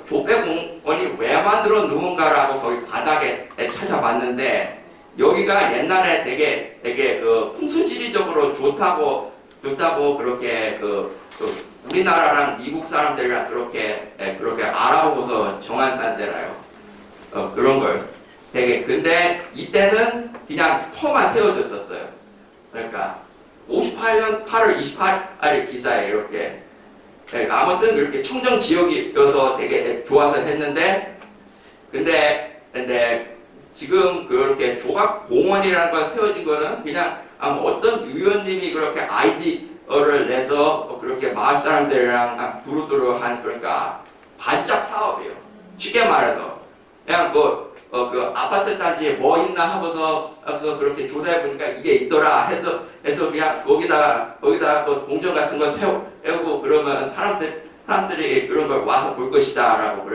족배공원이 왜 만들어 놓은가라고 거기 바닥에 찾아봤는데 여기가 옛날에 되게 풍수지리적으로 좋다고 그렇게 우리나라랑 미국 사람들이랑 그렇게 알아보고서 정한 데라요. 그런 걸 되게 근데 이때는 그냥 터만 세워졌었어요. 그러니까 58년 8월 28일 기사에 이렇게 아무튼 이렇게 청정 지역이어서 되게 좋아서 했는데 근데 지금 그렇게 조각공원이라는 걸 세워진 거는 그냥 어떤 의원님이 그렇게 아이디어를 내서 그렇게 마을 사람들이랑 두루두루 한 그러니까 반짝 사업이에요. 쉽게 말해서 그냥 그 아파트 단지에 뭐 있나 하고서 그렇게 조사해 보니까 이게 있더라 해서 그냥 거기다가 공정 같은 거 세우고 그러면 사람들이 그런 걸 와서 볼 것이다라고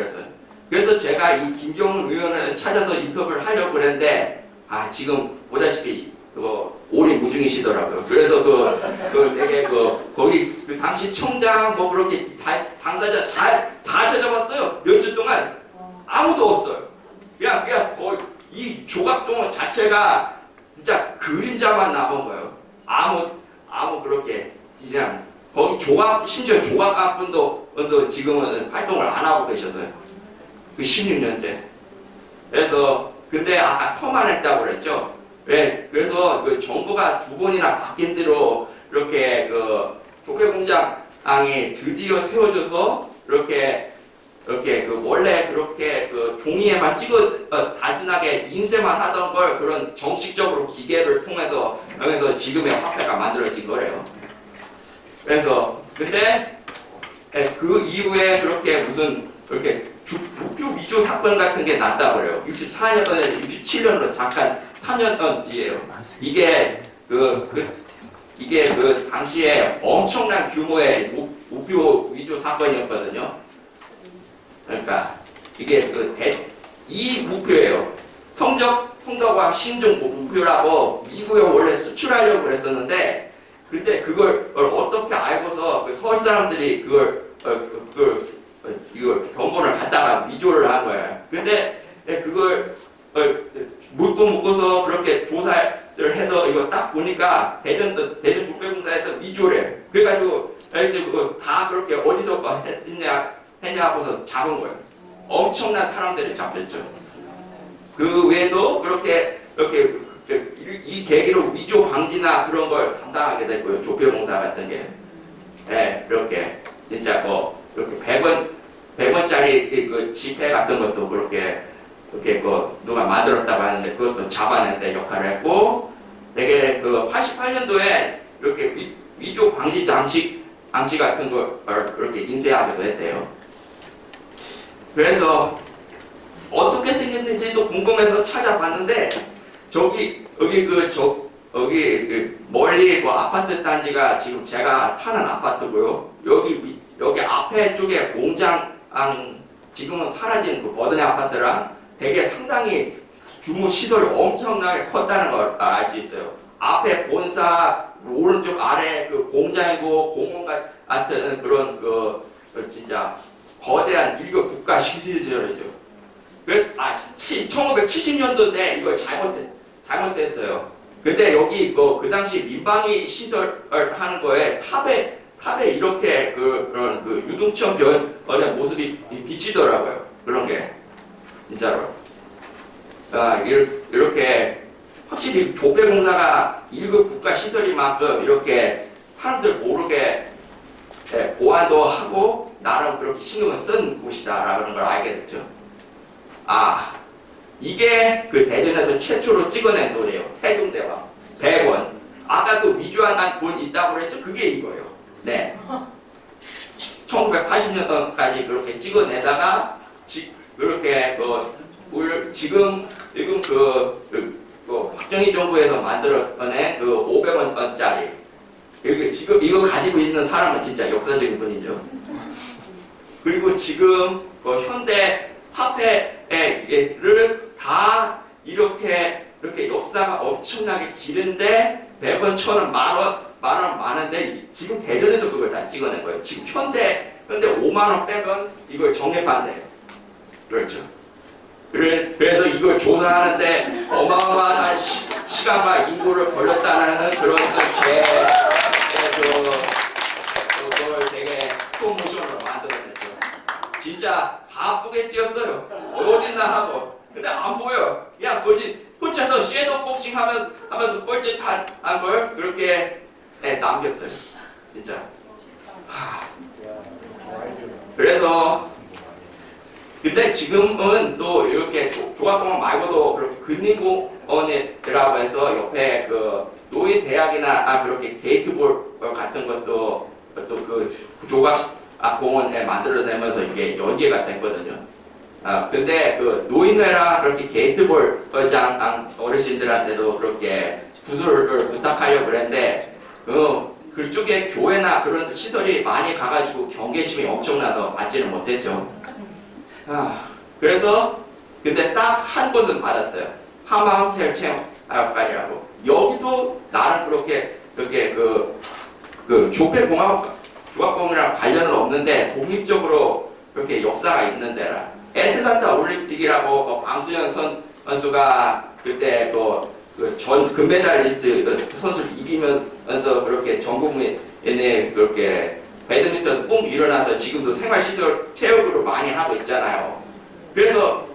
그래서 제가 이 김경훈 의원을 찾아서 인터뷰를 하려고 그랬는데 지금 보다시피 오리무중이시더라고요. 그래서 되게 거기 당시 청장 그렇게 당사자 다 찾아봤어요. 몇 주 동안 아무도 없어요. 그냥 거의 이 조각동원 자체가 진짜 그림자만 남은 거예요. 아무 그렇게 그냥 거기 심지어 조각가분도 지금은 활동을 안 하고 계셔서요. 그 16년째. 그래서 근데 아까 터만 했다고 그랬죠. 그래서 정부가 2번이나 바뀐 대로 이렇게 족배공장이 드디어 세워져서 이렇게 원래 그렇게 종이에만 단순하게 인쇄만 하던 걸 그런 정식적으로 기계를 통해서 지금의 화폐가 만들어진 거래요. 그래서 근데 그 이후에 그렇게 목표 위조 사건 같은 게 났다고 그래요. 64년에 67년으로 잠깐 3년 뒤에요. 이게 당시에 엄청난 규모의 목표 위조 사건이었거든요. 그러니까 이게 이 목표예요. 성적과 신종 목표라고 미국에 원래 수출하려고 그랬었는데, 근데 그걸 어떻게 알고서 서울 사람들이 이걸 정보를 갖다가 위조를 한 거예요. 근데 그걸 묻고 묻고서 그렇게 조사를 해서 이거 딱 보니까 대전 족배공사에서 위조래. 그래가지고 다 그렇게 어디서 했냐 하고서 잡은 거예요. 엄청난 사람들이 잡혔죠. 그 외에도 그렇게 이렇게 이 계기로 위조 방지나 그런 걸 담당하게 됐고요. 조폐공사 같은 게. 네, 이렇게 진짜 이렇게 100원짜리 그 지폐 같은 것도 그렇게 누가 만들었다고 하는데 그것도 잡아낸 데 역할을 했고, 되게 88년도에 이렇게 위조 방지 장치 같은 걸 이렇게 인쇄하기도 했대요. 그래서 어떻게 생겼는지도 궁금해서 찾아봤는데, 여기 멀리 아파트 단지가 지금 제가 사는 아파트고요. 여기 앞에 쪽에 공장, 지금은 사라진 그 버드네 아파트랑 되게 상당히 규모 시설이 엄청나게 컸다는 걸 알 수 있어요. 앞에 본사, 오른쪽 아래 그 공장이고 공원 같은 그런 진짜 거대한 1급 국가 시설이죠. 그래서 1970년도인데 이걸 잘못됐어요. 근데 여기 그 당시 민방위 시설 하는 거에 탑에 이렇게 그런 유등천 변의 모습이 비치더라고요. 그런 게 진짜로. 이렇게 확실히 조폐공사가 1급 국가 시설인 만큼 이렇게 사람들 모르게 보안도 하고 나름 그렇게 신경을 쓴 곳이다라는 걸 알게 됐죠. 이게 그 대전에서 최초로 찍어낸 돈이에요. 세종대왕 100원. 아까 그 위조한 돈 있다고 그랬죠? 그게 이거예요. 네. 1980년까지 그렇게 찍어내다가 그렇게 지금 박정희 정부에서 만들어낸 500원짜리 지금 이거 가지고 있는 사람은 진짜 역사적인 분이죠. 그리고 지금 현대 화폐를 다 이렇게 역사가 엄청나게 길은데 100원, 1000원, 만원 많은데 지금 대전에서 그걸 다 찍어낸 거예요. 지금 현대 5만원 빼면 이걸 정립한대요. 그렇죠. 그래서 이걸 조사하는데 어마어마한 시간과 인구를 걸렸다는 그런 그걸 되게 스톱모션으로 만들어냈죠. 진짜 바쁘게 뛰었어요. 어딨나 하고. 근데 안 보여. 그냥 혼자서 섀도우 복싱 하면서 뻘짓한 걸 그렇게 남겼어요. 진짜. 그래서 근데 지금은 또 이렇게 조각공원 말고도 그렇게 근린공원이라고 해서 옆에 노인 대학이나 그렇게 게이트볼 같은 것도 또 조각공원에 만들어내면서 이게 연계가 됐거든요. 근데 노인회랑 그렇게 게이트볼 어르신들한테도 그렇게 구슬을 부탁하려고 그랬는데 그쪽에 교회나 그런 시설이 많이 가가지고 경계심이 엄청나서 받지는 못했죠. 그래서 근데 딱 한 곳은 받았어요. 하마홈셀 체험학관이라고. 여기도 나는 그렇게 조각공이랑 관련은 없는데 독립적으로 그렇게 역사가 있는 데라. 애틀란타 올림픽이라고 방수현 선수가 그때 전 금메달리스트 선수를 이기면서 그렇게 전 국민에 그렇게 배드민턴 뿜 일어나서 지금도 생활시설 체육으로 많이 하고 있잖아요. 그래서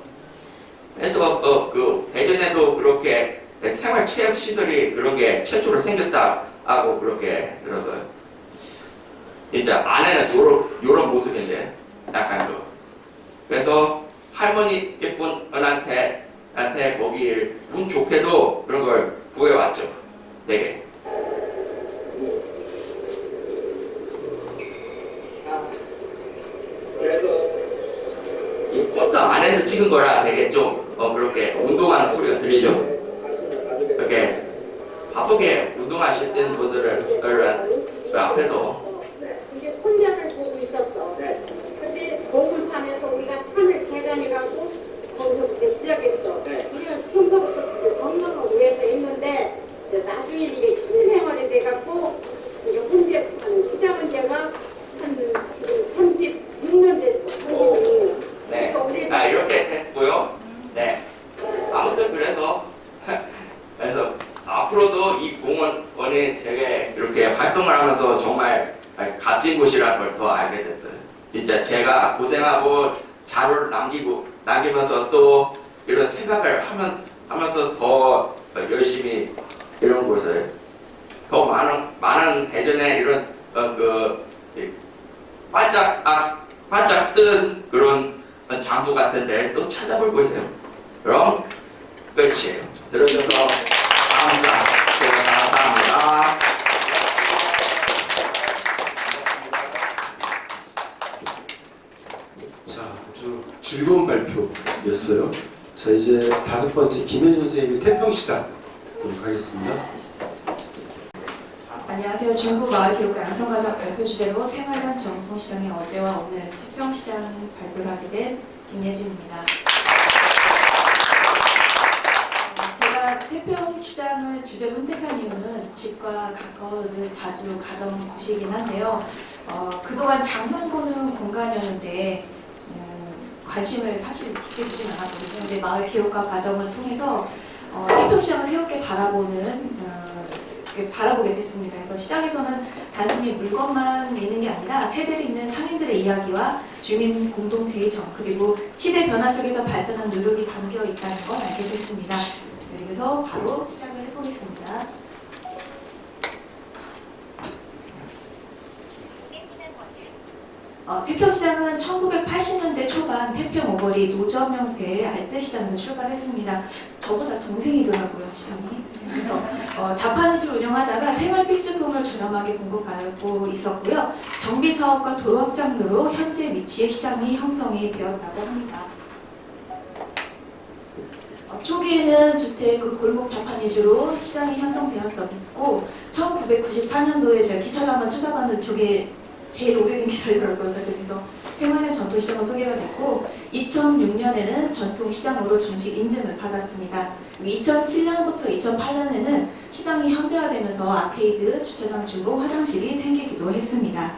대전에도 그렇게 생활체육시설이 그런 게 최초로 생겼다고 그렇게 들었어요. 이제 안에는 요런 모습인데 약간 그래서 할머니 예쁜한테 거기 운 좋게도 그런 걸 구해왔죠. 되게. 이 포트 안에서 찍은 거라 되게 좀 그렇게 운동하는 소리가 들리죠. 이렇게 바쁘게 운동하실 때는 분들을 그 앞에서 이게 손자를 보고 있었어. 근데 동물산에서 우리가 산을 계단해가고 거기서부터 시작했어. 우리가 처음부터 건너는 위에서 있는데 나중에 이게 신생활이 돼갖고 혼자 시작은 제가 한 36년 됐어. 36년. 네. 이렇게 됐고요. 네. 아무튼 그래서 앞으로도 이 공원이 되게 이렇게 활동을 하면서 정말 값진 곳이라는 걸 더 알게 됐어요. 진짜 제가 고생하고 자료를 남기면서 또 이런 생각을 하면서 더 열심히 이런 곳을 더 많은 대전에 이런 반짝 뜬 그런 장소 같은데 또 찾아볼 곳이에요. 그럼 끝이에요. 들어주셔서 감사합니다. 자, 아주 즐거운 발표였어요. 자, 이제 5번째 김혜준 선생님의 태평시장 듣도록 하겠습니다. 안녕하세요. 중구 마을 기록과 양성가정 발표 주제로 생활관 전통시장의 어제와 오늘 태평시장 발표를 하게 된 김예진입니다. 제가 태평시장을 주제로 선택한 이유는 집과 가까운 자주 가던 곳이긴 한데요. 그동안 장만 보는 공간이었는데 관심을 사실 깊게 두진 않았거든요. 근데 마을 기록과 과정을 통해서 태평시장을 새롭게 바라보게 됐습니다. 그래서 시장에서는 단순히 물건만 있는 게 아니라 세대를 잇는 상인들의 이야기와 주민 공동체의 정, 그리고 시대 변화 속에서 발전한 노력이 담겨 있다는 걸 알게 됐습니다. 그래서 바로 시작을 해보겠습니다. 태평시장은 1980년대 초반 태평 오거리 노점 형태의 알뜰시장으로 출발했습니다. 저보다 동생이더라고요, 시장이. 그래서 자판 위주로 운영하다가 생활 필수품을 저렴하게 공급하고 있었고요. 정비 사업과 도로 확장 등으로 현재 위치의 시장이 형성이 되었다고 합니다. 초기에는 주택, 골목 자판 위주로 시장이 형성되었었고 1994년도에 제가 기사를 한번 찾아봤는데 저게 제일 오래된 기사더라고요. 그래서 생활의 전통시장으로 소개가 됐고 2006년에는 전통시장으로 정식 인증을 받았습니다. 2007년부터 2008년에는 시장이 현대화되면서 아케이드, 주차장 중고, 화장실이 생기기도 했습니다.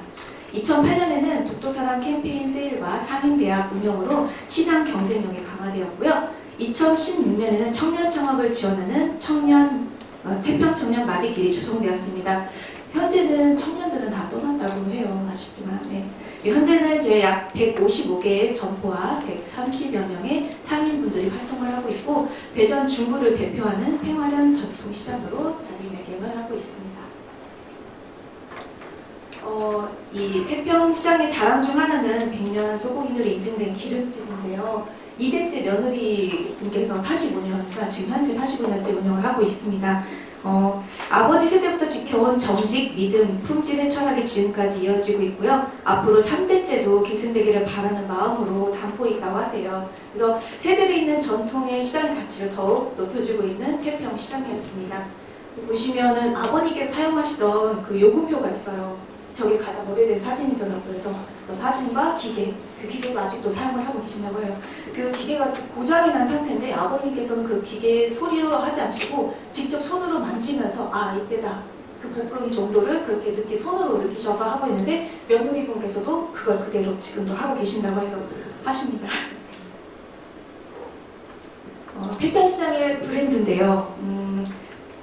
2008년에는 독도사랑 캠페인 세일과 상인대학 운영으로 시장 경쟁력이 강화되었고요. 2016년에는 청년 창업을 지원하는 태평청년 마디길이 조성되었습니다. 현재는 청년들은 다 떠난다고 해요. 아쉽지만. 네. 현재는 이제 약 155개의 점포와 130여 명의 상인분들이 활동을 하고 있고 대전 중구를 대표하는 생활형 전통시장으로 자리매김을 하고 있습니다. 이 태평시장의 자랑 중 하나는 100년 소고기로 인증된 기름집인데요. 이대째 며느리 분께서 45년, 지금 현재 45년째 운영을 하고 있습니다. 아버지 세대부터 지켜온 정직, 믿음, 품질의 철학이 지금까지 이어지고 있고요. 앞으로 3대째도 계승되기를 바라는 마음으로 담고 있다고 하세요. 그래서 세대를 잇는 전통의 시장 가치를 더욱 높여주고 있는 태평시장이었습니다. 보시면은 아버님께서 사용하시던 그 요금표가 있어요. 저게 가장 오래된 사진이더라고요. 그래서 그 사진과 기계, 그 기계도 아직도 사용을 하고 계신다고 해요. 그 기계가 고장이 난 상태인데 아버님께서는 그 기계 소리로 하지 않으시고 직접 손으로 만지면서 아 이때다 그 볶음 정도를 그렇게 손으로 느끼셔서 하고 있는데 며느리분께서도 그걸 그대로 지금도 하고 계신다고 해요. 하십니다. 태평시장의 브랜드인데요.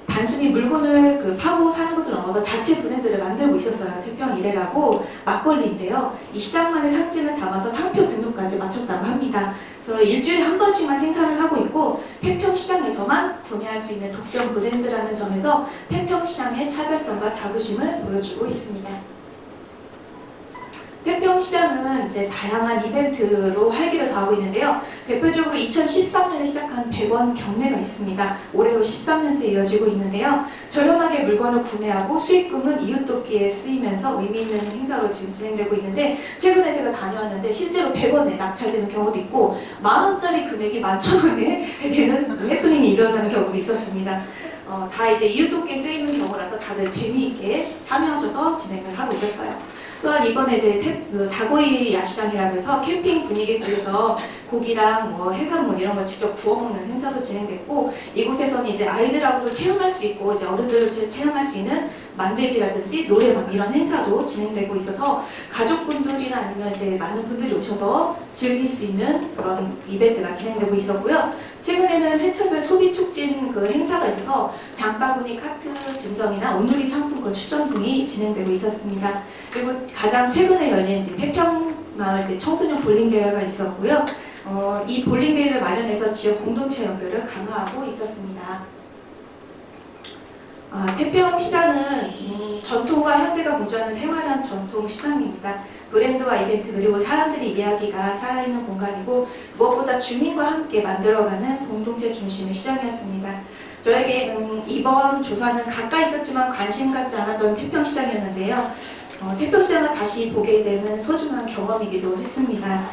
단순히 물건을 파고 사는 것을 넘어서 자체 브랜드를 만들고 있었어요. 태평 이래라고 막걸리인데요. 이 시장만의 상징을 담아서 상표 등록까지 마쳤다고 합니다. 그래서 일주일에 한 번씩만 생산을 하고 있고 태평시장에서만 구매할 수 있는 독점 브랜드라는 점에서 태평시장의 차별성과 자부심을 보여주고 있습니다. 태평시장은 이제 다양한 이벤트로 활기를 더하고 있는데요. 대표적으로 2013년에 시작한 100원 경매가 있습니다. 올해로 13년째 이어지고 있는데요. 저렴하게 물건을 구매하고 수익금은 이웃돕기에 쓰이면서 의미 있는 행사로 지금 진행되고 있는데 최근에 제가 다녀왔는데 실제로 100원에 낙찰되는 경우도 있고 10,000원짜리 금액이 11,000원에 되는 해프닝이 일어나는 경우도 있었습니다. 다 이제 이웃돕기에 쓰이는 경우라서 다들 재미있게 참여하셔서 진행을 하고 있었어요. 또한 이번에 이제 다고이 야시장이라고 해서 캠핑 분위기 속에서 고기랑 해산물 이런 걸 직접 구워 먹는 행사도 진행됐고 이곳에서는 이제 아이들하고도 체험할 수 있고 이제 어른들도 체험할 수 있는 만들기라든지 노래방 이런 행사도 진행되고 있어서 가족분들이나 아니면 이제 많은 분들이 오셔서 즐길 수 있는 그런 이벤트가 진행되고 있었고요. 최근에는 해철별 소비촉진 그 행사가 있어서 장바구니 카트 증정이나 온누리 상품권 추천 등이 진행되고 있었습니다. 그리고 가장 최근에 열린 태평 마을 이제 청소년 볼링 대회가 있었고요. 이 볼링 대회를 마련해서 지역 공동체 연결을 강화하고 있었습니다. 태평시장은 전통과 현대가 공존하는 생활한 전통 시장입니다. 브랜드와 이벤트 그리고 사람들의 이야기가 살아있는 공간이고 무엇보다 주민과 함께 만들어가는 공동체 중심의 시장이었습니다. 저에게 이번 조사는 가까이 있었지만 관심 갖지 않았던 태평시장이었는데요. 태평시장을 다시 보게 되는 소중한 경험이기도 했습니다.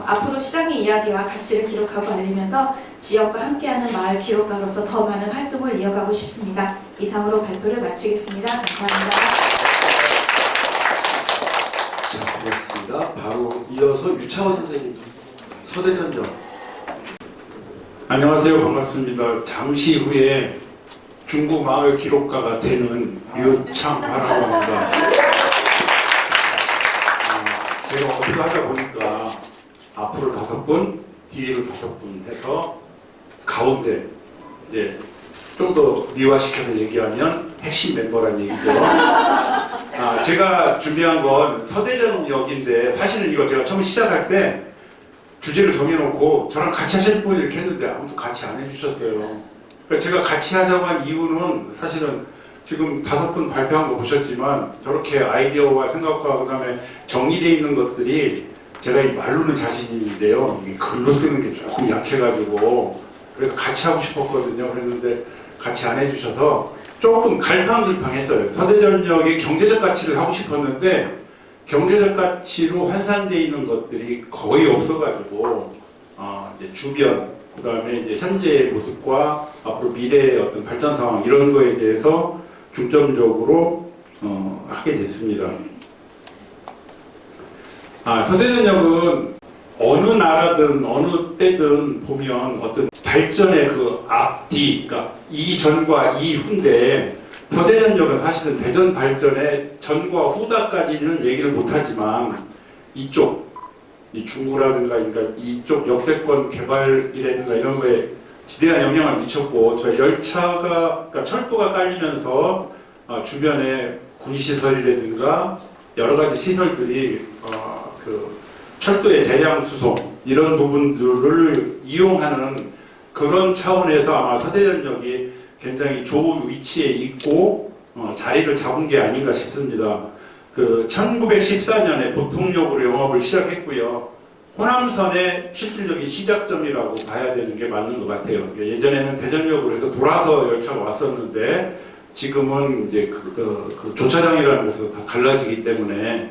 앞으로 시장의 이야기와 가치를 기록하고 알리면서 지역과 함께하는 마을 기록가로서 더 많은 활동을 이어가고 싶습니다. 이상으로 발표를 마치겠습니다. 감사합니다. 자, 고맙습니다. 바로 이어서 유창원 선생님도 서대전역. 안녕하세요. 반갑습니다. 잠시 후에 중구 마을 기록가가 되는 유창하라고 합니다. 제가 어떻게 하다 보니까 앞으로 5분, 뒤로 5분 해서 가운데 이제 좀 더 미화시켜서 얘기하면 핵심 멤버라는 얘기죠. 제가 준비한 건 서대전역인데 사실은 이거 제가 처음 시작할 때 주제를 정해놓고 저랑 같이 하실 분 이렇게 했는데 아무도 같이 안 해주셨어요. 그러니까 제가 같이 하자고 한 이유는 사실은 지금 5분 발표한 거 보셨지만 저렇게 아이디어와 생각과 그 다음에 정리되어 있는 것들이 제가 이 말로는 자신인데요. 이게 글로 쓰는 게 조금 약해가지고 그래서 같이 하고 싶었거든요. 그랬는데 같이 안 해주셔서 조금 갈팡질팡했어요. 서대전역의 경제적 가치를 하고 싶었는데 경제적 가치로 환산되어 있는 것들이 거의 없어가지고 이제 주변, 그 다음에 이제 현재의 모습과 앞으로 미래의 어떤 발전 상황 이런 거에 대해서 중점적으로 하게 됐습니다. 서대전역은 어느 나라든 어느 때든 보면 어떤 발전의 그 앞뒤, 그러니까 이전과 이후인데 서대전역은 사실은 대전 발전의 전과 후다까지는 얘기를 못하지만 이쪽, 이 중구라든가 그러니까 이쪽 역세권 개발이라든가 이런 거에 지대한 영향을 미쳤고 저 열차가 그러니까 철도가 깔리면서 주변에 군시설이라든가 여러 가지 시설들이 그 철도의 대량 수송 이런 부분들을 이용하는 그런 차원에서 아마 서대전역이 굉장히 좋은 위치에 있고 자리를 잡은 게 아닌가 싶습니다. 그 1914년에 보통역으로 영업을 시작했고요. 호남선의 실질적인 시작점이라고 봐야 되는 게 맞는 것 같아요. 예전에는 대전역으로 해서 돌아서 열차가 왔었는데 지금은 이제 그 조차장이라는 곳에서 다 갈라지기 때문에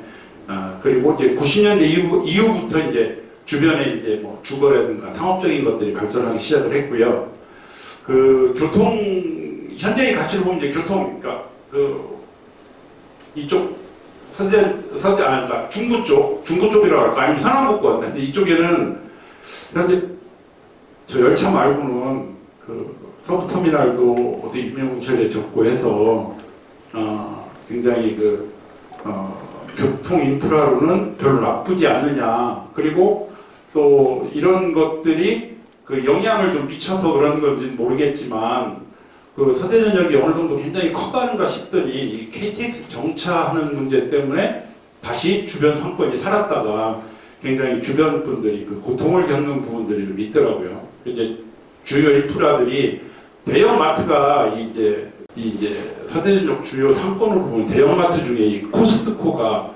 그리고 이제 90년대 이후부터 이제 주변에 이제 뭐 주거라든가 상업적인 것들이 발전하기 시작을 했고요. 그 교통 현재의 가치를 보면 이제 교통 그러니까 그 이쪽 그러니까 중구 쪽이라고 할까 아니면 상암북권 근데 이쪽에는 현재 저 열차 말고는 그 서부터미널도 어디 임명구청에 적고 해서 굉장히 그 교통 인프라로는 별로 나쁘지 않느냐. 그리고 또 이런 것들이 그 영향을 좀 미쳐서 그런 건지는 모르겠지만 그 서대전역이 어느 정도 굉장히 커가는가 싶더니 이 KTX 정차하는 문제 때문에 다시 주변 상권이 살았다가 굉장히 주변 분들이 그 고통을 겪는 부분들이 좀 있더라고요. 이제 주요 인프라들이 대형마트가 이제 서대전역 주요 상권으로 보면 대형마트 중에 이 코스트코가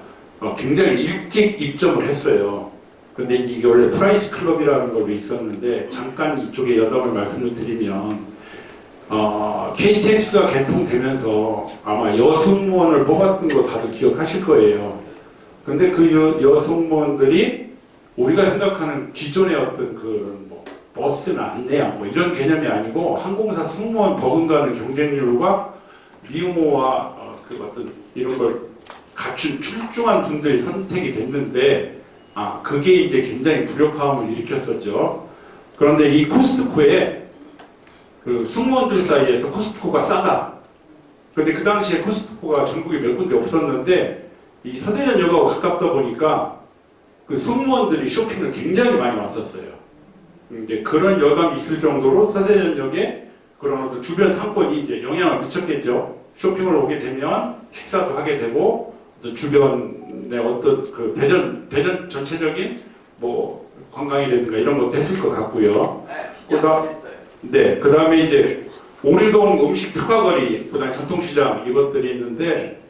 굉장히 일찍 입점을 했어요. 근데 이게 원래 프라이스 클럽이라는 걸로 있었는데 잠깐 이쪽에 여담을 말씀을 드리면 KTX가 개통되면서 아마 여승무원을 뽑았던 거 다들 기억하실 거예요. 근데 그 여승무원들이 우리가 생각하는 기존의 어떤 뭐 버스나 안내양 뭐 이런 개념이 아니고 항공사 승무원 버금가는 경쟁률과 미모와 그 어떤 이런 걸 갖춘 출중한 분들이 선택이 됐는데 그게 이제 굉장히 불협화음을 일으켰었죠. 그런데 이 코스트코에 그 승무원들 사이에서 코스트코가 싸다. 그런데 그 당시에 코스트코가 전국에 몇 군데 없었는데 이 서대전역하고 가깝다 보니까 그 승무원들이 쇼핑을 굉장히 많이 왔었어요. 이제 그런 여담이 있을 정도로 서대전역에 그런 어떤 주변 상권이 이제 영향을 미쳤겠죠. 쇼핑을 오게 되면 식사도 하게 되고 주변에 어떤 그 대전 전체적인 뭐 관광이라든가 이런 것도 했을 것 같고요. 네, 그다음에 이제 오리동 음식 특화거리, 그다음에 전통시장 이것들이 있는데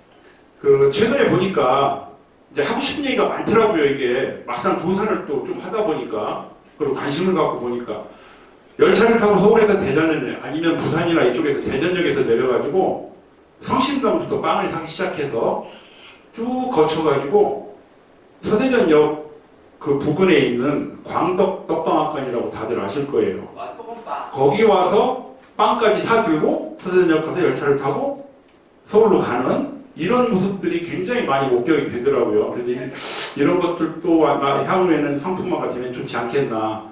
그 최근에 보니까 이제 하고 싶은 얘기가 많더라고요. 이게 막상 조사를 또 좀 하다 보니까 그리고 관심을 갖고 보니까 열차를 타고 서울에서 대전에 아니면 부산이나 이쪽에서 대전역에서 내려가지고 성심당부터 빵을 사기 시작해서 쭉 거쳐가지고 서대전역 그 부근에 있는 광덕 떡방앗간이라고 다들 아실 거예요. 거기 와서 빵까지 사들고 서대전역 가서 열차를 타고 서울로 가는 이런 모습들이 굉장히 많이 목격이 되더라고요. 그런데 이런 것들도 아마 향후에는 상품화가 되면 좋지 않겠나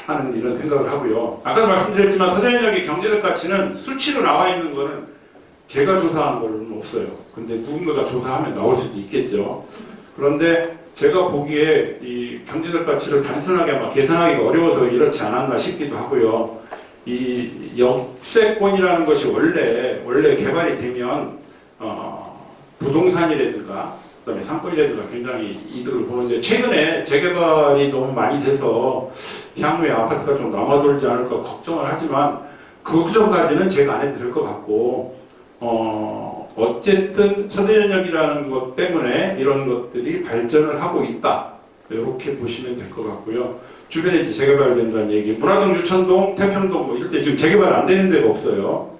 하는 이런 생각을 하고요. 아까도 말씀드렸지만 서대전역의 경제적 가치는 수치로 나와 있는 거는 제가 조사한 거는 없어요. 근데 누군가가 조사하면 나올 수도 있겠죠. 그런데 제가 보기에 이 경제적 가치를 단순하게 아마 계산하기가 어려워서 이렇지 않았나 싶기도 하고요. 이 역세권이라는 것이 원래 개발이 되면 부동산이라든가 그다음에 상권이라든가 굉장히 이득을 보는데 최근에 재개발이 너무 많이 돼서 향후에 아파트가 좀 남아돌지 않을까 걱정을 하지만 그 전까지는 제가 안 해도 될 것 같고 어쨌든 서대전역이라는 것 때문에 이런 것들이 발전을 하고 있다. 이렇게 보시면 될 것 같고요. 주변에 이제 재개발된다는 얘기, 문화동, 유천동, 태평동 뭐 이럴 때 지금 재개발 안 되는 데가 없어요.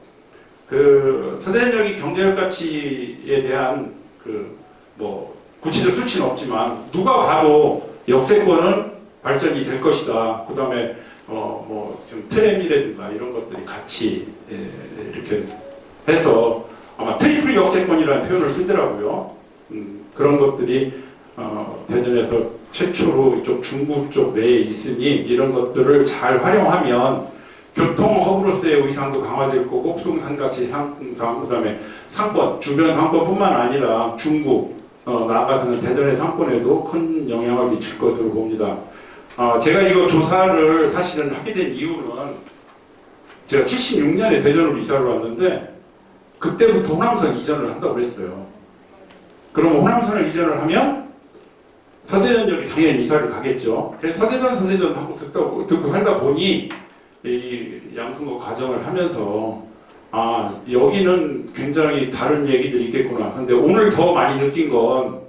그 서대전역이 경제적 가치에 대한 그 뭐 구체적 수치는 없지만 누가 봐도 역세권은 발전이 될 것이다. 그다음에 좀 트램이라든가 이런 것들이 같이 이렇게 해서 아마 트리플 역세권이라는 표현을 쓰더라고요. 그런 것들이 대전에서 최초로 이쪽 중구 쪽 내에 있으니 이런 것들을 잘 활용하면 교통 허브로서의 의상도 강화될 거고 부동산가치 향상, 그다음에 상권, 주변 상권뿐만 아니라 중구 나아가서는 대전의 상권에도 큰 영향을 미칠 것으로 봅니다. 제가 이거 조사를 사실은 하게 된 이유는 제가 76년에 대전으로 이사를 왔는데 그때부터 호남선 이전을 한다고 그랬어요. 그러면 호남선을 이전을 하면 서대전역이 당연히 이사를 가겠죠. 그래서 서대전 하고 듣고 살다 보니 이 양승호 과정을 하면서 여기는 굉장히 다른 얘기들이 있겠구나. 근데 오늘 더 많이 느낀 건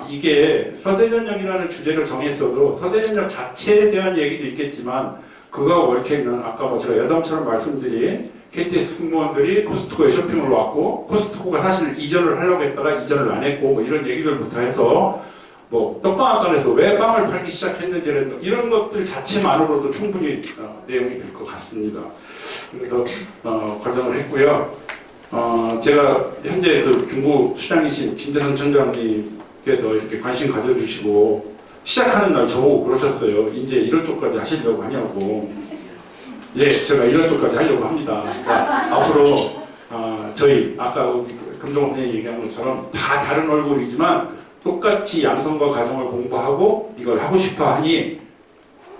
이게 서대전역이라는 주제를 정했어도 서대전역 자체에 대한 얘기도 있겠지만 그가 얽혀있는 아까 뭐 제가 여담처럼 말씀드린 KTX 승무원들이 코스트코에 쇼핑을 왔고 코스트코가 사실 이전을 하려고 했다가 이전을 안 했고 뭐 이런 얘기들부터 해서 뭐 떡방앗간에서 왜 빵을 팔기 시작했는지 이런 것들 자체만으로도 충분히 내용이 될 것 같습니다. 그래서 과정을 했고요. 제가 현재 그 중구 수장이신 김대성 청장님께서 이렇게 관심 가져주시고 시작하는 날 저보고 그러셨어요. 이제 이런 쪽까지 하시려고 하냐고. 예, 제가 이런 쪽까지 하려고 합니다. 그러니까 앞으로 저희 아까 금종 선생님이 얘기한 것처럼 다 다른 얼굴이지만 똑같이 양성과 과정을 공부하고 이걸 하고 싶어 하니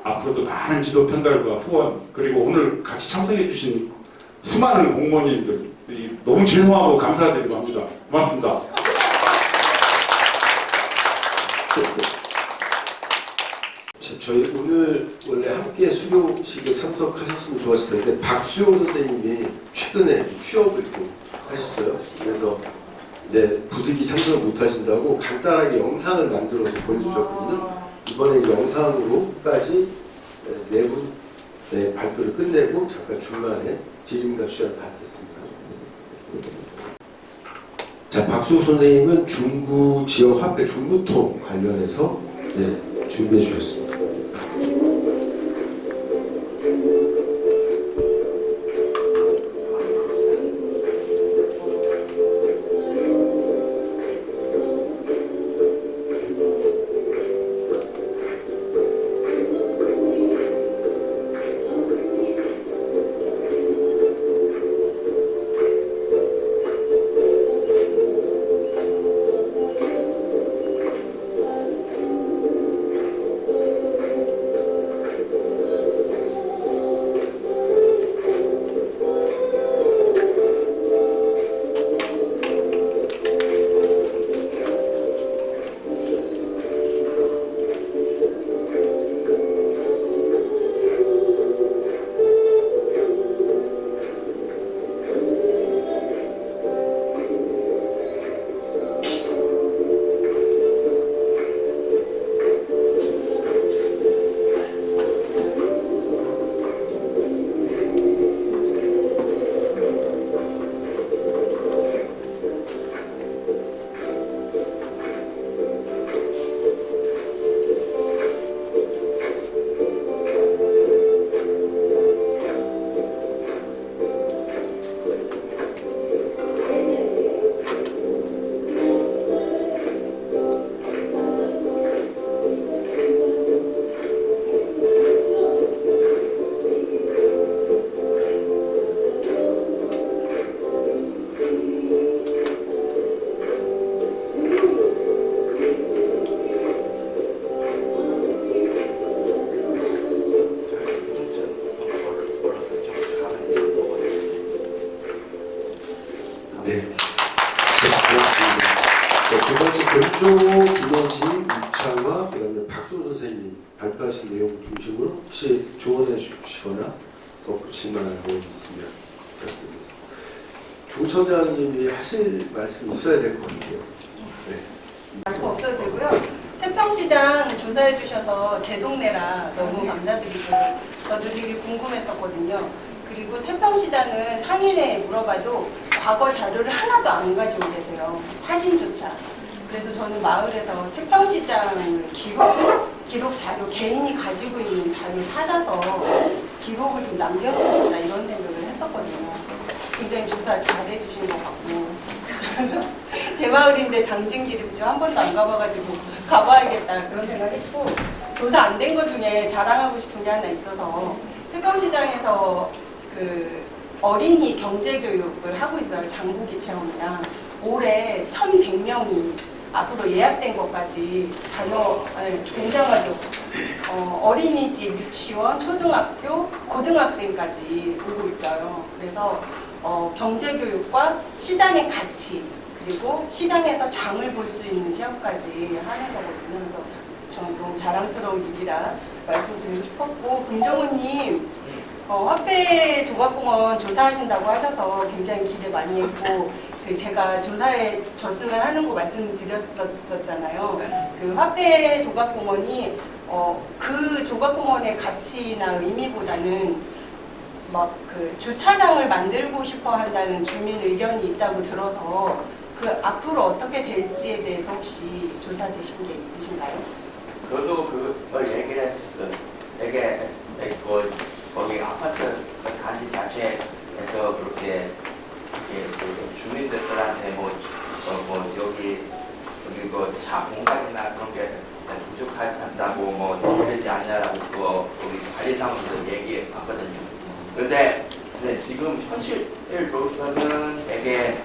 앞으로도 많은 지도 편달과 후원 그리고 오늘 같이 참석해 주신 수많은 공무원님들 너무 죄송하고 감사드리고 합니다. 고맙습니다. 저희 오늘 원래 함께 수료식에 참석하셨으면 좋았을 텐데 박수용 선생님이 최근에 취업을 또 하셨어요. 그래서 이제 부득이 참석 못하신다고 간단하게 영상을 만들어서 보내주셨거든요. 이번에 영상으로까지 내부 발표를 끝내고 잠깐 중간에 질의응답 시간을 갖겠습니다. 자, 박수호 선생님은 중구 지역 화폐 중구통 관련해서 준비해 주셨습니다. 발표하신 내용 중심으로 혹시 조언해 주시거나 덧붙일 만한 내용이 있으면 부탁드립니다. 조 처장님이 하실 말씀 있어야 될 것 같아요. 네. 말고 없어지고요. 태평시장 조사해 주셔서 제 동네라 너무 감사드리고 저도 되게 궁금했었거든요. 그리고 태평시장은 상인에 물어봐도 과거 자료를 하나도 안 가지고 계세요. 사진조차. 그래서 저는 마을에서 태평시장을 기록 자료, 개인이 가지고 있는 자료를 찾아서 기록을 좀 남겨놓고 싶다 이런 생각을 했었거든요. 굉장히 조사 잘해 주신 것 같고 제 마을인데 당진기름집 한 번도 안 가봐가지고 가봐야겠다 그런 생각했고 조사 안 된 것 중에 자랑하고 싶은 게 하나 있어서 태평시장에서 그 어린이 경제교육을 하고 있어요. 장보기 체험이랑 올해 1,100명이 앞으로 예약된 것까지 굉장하죠. 어린이집, 유치원, 초등학교, 고등학생까지 오고 있어요. 그래서 경제교육과 시장의 가치 그리고 시장에서 장을 볼 수 있는 체험까지 하는 거거든요. 그래서 저는 너무 자랑스러운 일이라 말씀드리고 싶었고 금정훈님 화폐 조각공원 조사하신다고 하셔서 굉장히 기대 많이 했고 제가 조사에 줬으면 하는 거 말씀드렸었잖아요. 그 화폐 조각공원이 그 조각공원의 가치나 의미보다는 막 그 주차장을 만들고 싶어 한다는 주민 의견이 있다고 들어서 그 앞으로 어떻게 될지에 대해서 혹시 조사되신 게 있으신가요? 저도 그걸 얘기를 했었어요. 되게 거기 아파트 단지 자체에서 그렇게 주민들한테 뭐 여기 차 공간이나 그런 게 부족하다고 뭐 되지 않냐라고 우리 관리사무소 얘기했거든요. 근데 지금 현실로서는 되게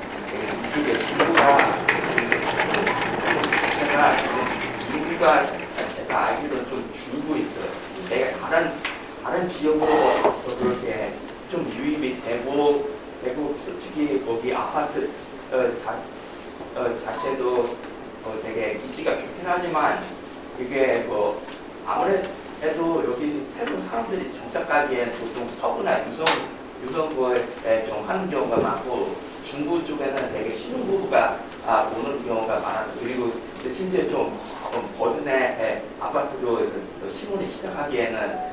이쪽에 인구가 제가 알기로는 좀 줄고 있어요. 되게 다른 지역으로 그렇게 좀 유입이 되고 솔직히 거기 아파트 자체도 되게 입지가 좋긴 하지만 이게 아무래도 여기 새로운 사람들이 정착하기엔 보통 서구나 유성구에 좀 하는 경우가 많고 중구 쪽에는 되게 신혼부부가 오는 경우가 많아서 그리고 심지어 좀 버든의 아파트도 신혼이 시작하기에는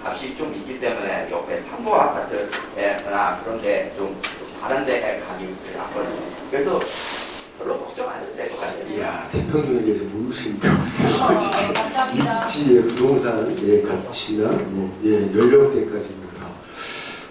값이 좀 있기 때문에 옆에 상고 아파트나 그런데 좀 다른 데 가기 하거든요. 그래서 별로 걱정 안 해도 될 것 같아요. 이야, 태평양에 대해서 모르시는 게 없어요. 감사합니다. 입지의 부동산의 가치나 연령대까지는 다.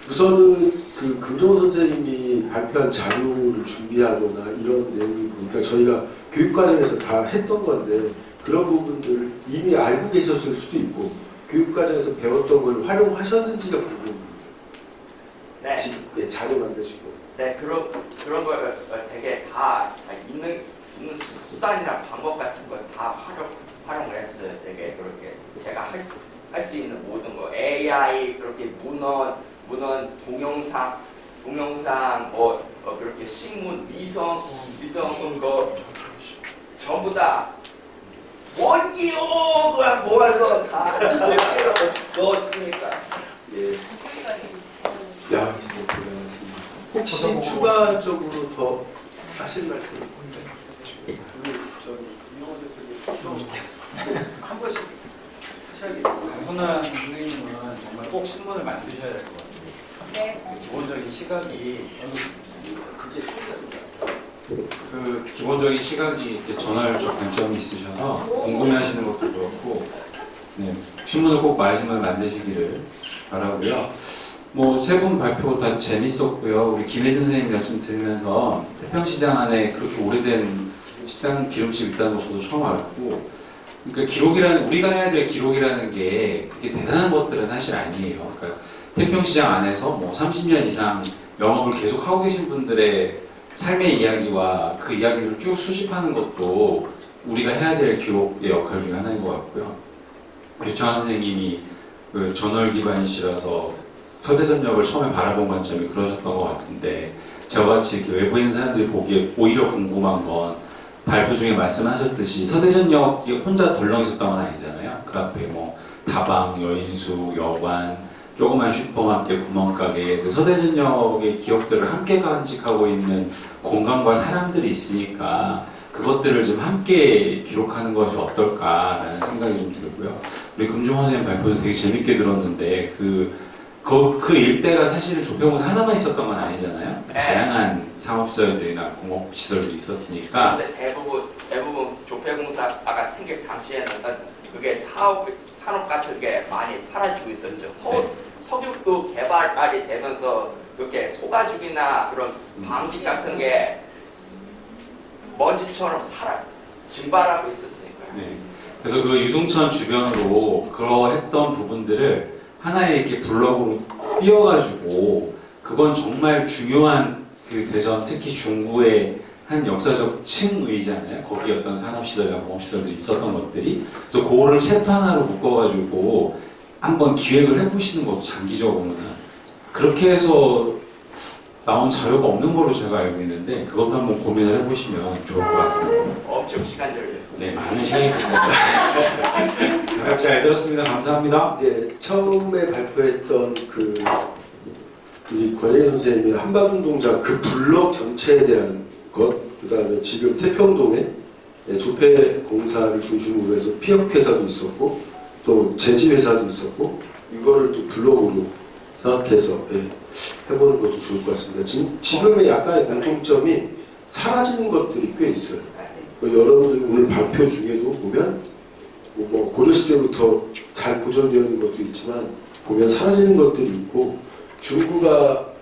우선은 그 금정호 선생님이 발표한 자료를 준비하거나 이런 내용이 보니까 저희가 교육과정에서 다 했던 건데 그런 부분들을 이미 알고 계셨을 수도 있고 교육과정에서 배웠던 걸 활용하셨는지가 궁금해요. 네. 자료 만드시고. 네, 그런 걸 되게 다 있는 수단이나 방법 같은 걸 다 활용을 했어요. 되게 그렇게 제가 할 수 있는 모든 거 AI 그렇게 문헌 동영상 그렇게 신문 위성 거 전부 다 원기요 모아서 다 넣었으니까. 예. 야, 진짜 대단하십니다. 혹시 추가적으로 더 하실 말씀? 한 번씩 하셔야겠네요. 강선아 선생님은 정말 꼭 신문을 만드셔야 될 것 같아요. 네. 기본적인 시각이 그게 소리가 그 기본적인 시각이 이렇게 전화율적 관점이 있으셔서 궁금해하시는 것도 그렇고 신문을 꼭 말씀을 만드시기를 바라고요. 뭐 세 분 발표 다 재밌었고요. 우리 김혜진 선생님 말씀 들으면서 태평시장 안에 그렇게 오래된 식당 기름집 있다는 거 저도 처음 알았고, 그러니까 우리가 해야 될 기록이라는 게 그렇게 대단한 것들은 사실 아니에요. 그러니까 태평시장 안에서 뭐 30년 이상 영업을 계속 하고 계신 분들의 삶의 이야기와 그 이야기를 쭉 수집하는 것도 우리가 해야 될 기록의 역할 중에 하나인 것 같고요. 유창환 선생님이 그 전월 기반이시라서 서대전역을 처음에 바라본 관점이 그러셨던 것 같은데, 저같이 외부인 사람들이 보기에 오히려 궁금한 건 발표 중에 말씀하셨듯이 서대전역이 혼자 덜렁 있었던 건 아니잖아요. 그 앞에 뭐 다방, 여인수, 여관, 조그만 슈퍼마켓, 구멍가게, 그 서대전역의 기억들을 함께 간직하고 있는 공간과 사람들이 있으니까 그것들을 좀 함께 기록하는 것이 어떨까라는 생각이 좀 들고요. 우리 금종원 선생님 발표도 되게 재밌게 들었는데 그 일대가 사실은 조폐공사 하나만 있었던 건 아니잖아요. 다양한 상업시설들이나 공업시설들이 있었으니까. 근데 대부분 조폐공사가 생길 당시에는 그게 산업 같은 게 많이 사라지고 있었죠. 석유도 개발이 되면서 이렇게 소가죽이나 그런 방직 같은 게 먼지처럼 증발하고 있었으니까요. 네. 그래서 그 유동천 주변으로 그러했던 부분들을 하나의 이렇게 블럭으로 띄어가지고 그건 정말 중요한 그 대전 특히 중구의 한 역사적 층의잖아요. 거기 어떤 산업시설이나 공업시설들이 있었던 것들이. 그래서 그거를 챕터 하나로 묶어가지고 한번 기획을 해보시는 것도 장기적으로는 그렇게 해서 나온 자료가 없는 걸로 제가 알고 있는데 그것도 한번 고민을 해보시면 좋을 것 같습니다. 엄청 시간 걸려요. 네, 많은 시간이 됩니다. 잘 들었습니다. 감사합니다. 네, 처음에 발표했던 우리 권혜인 선생님의 한반운동장 그 블록 전체에 대한 것, 그 다음에 지금 태평동에 조폐공사를 중심으로 해서 피업회사도 있었고 또 제지회사도 있었고 이거를 또 블록으로 생각해서 해보는 것도 좋을 것 같습니다. 지금의 약간의 공통점이 사라지는 것들이 꽤 있어요. 여러분들이 오늘 발표 중에도 보면 뭐 고려시대부터 잘 보존되어 있는 것도 있지만 보면 사라지는 것들이 있고 중구가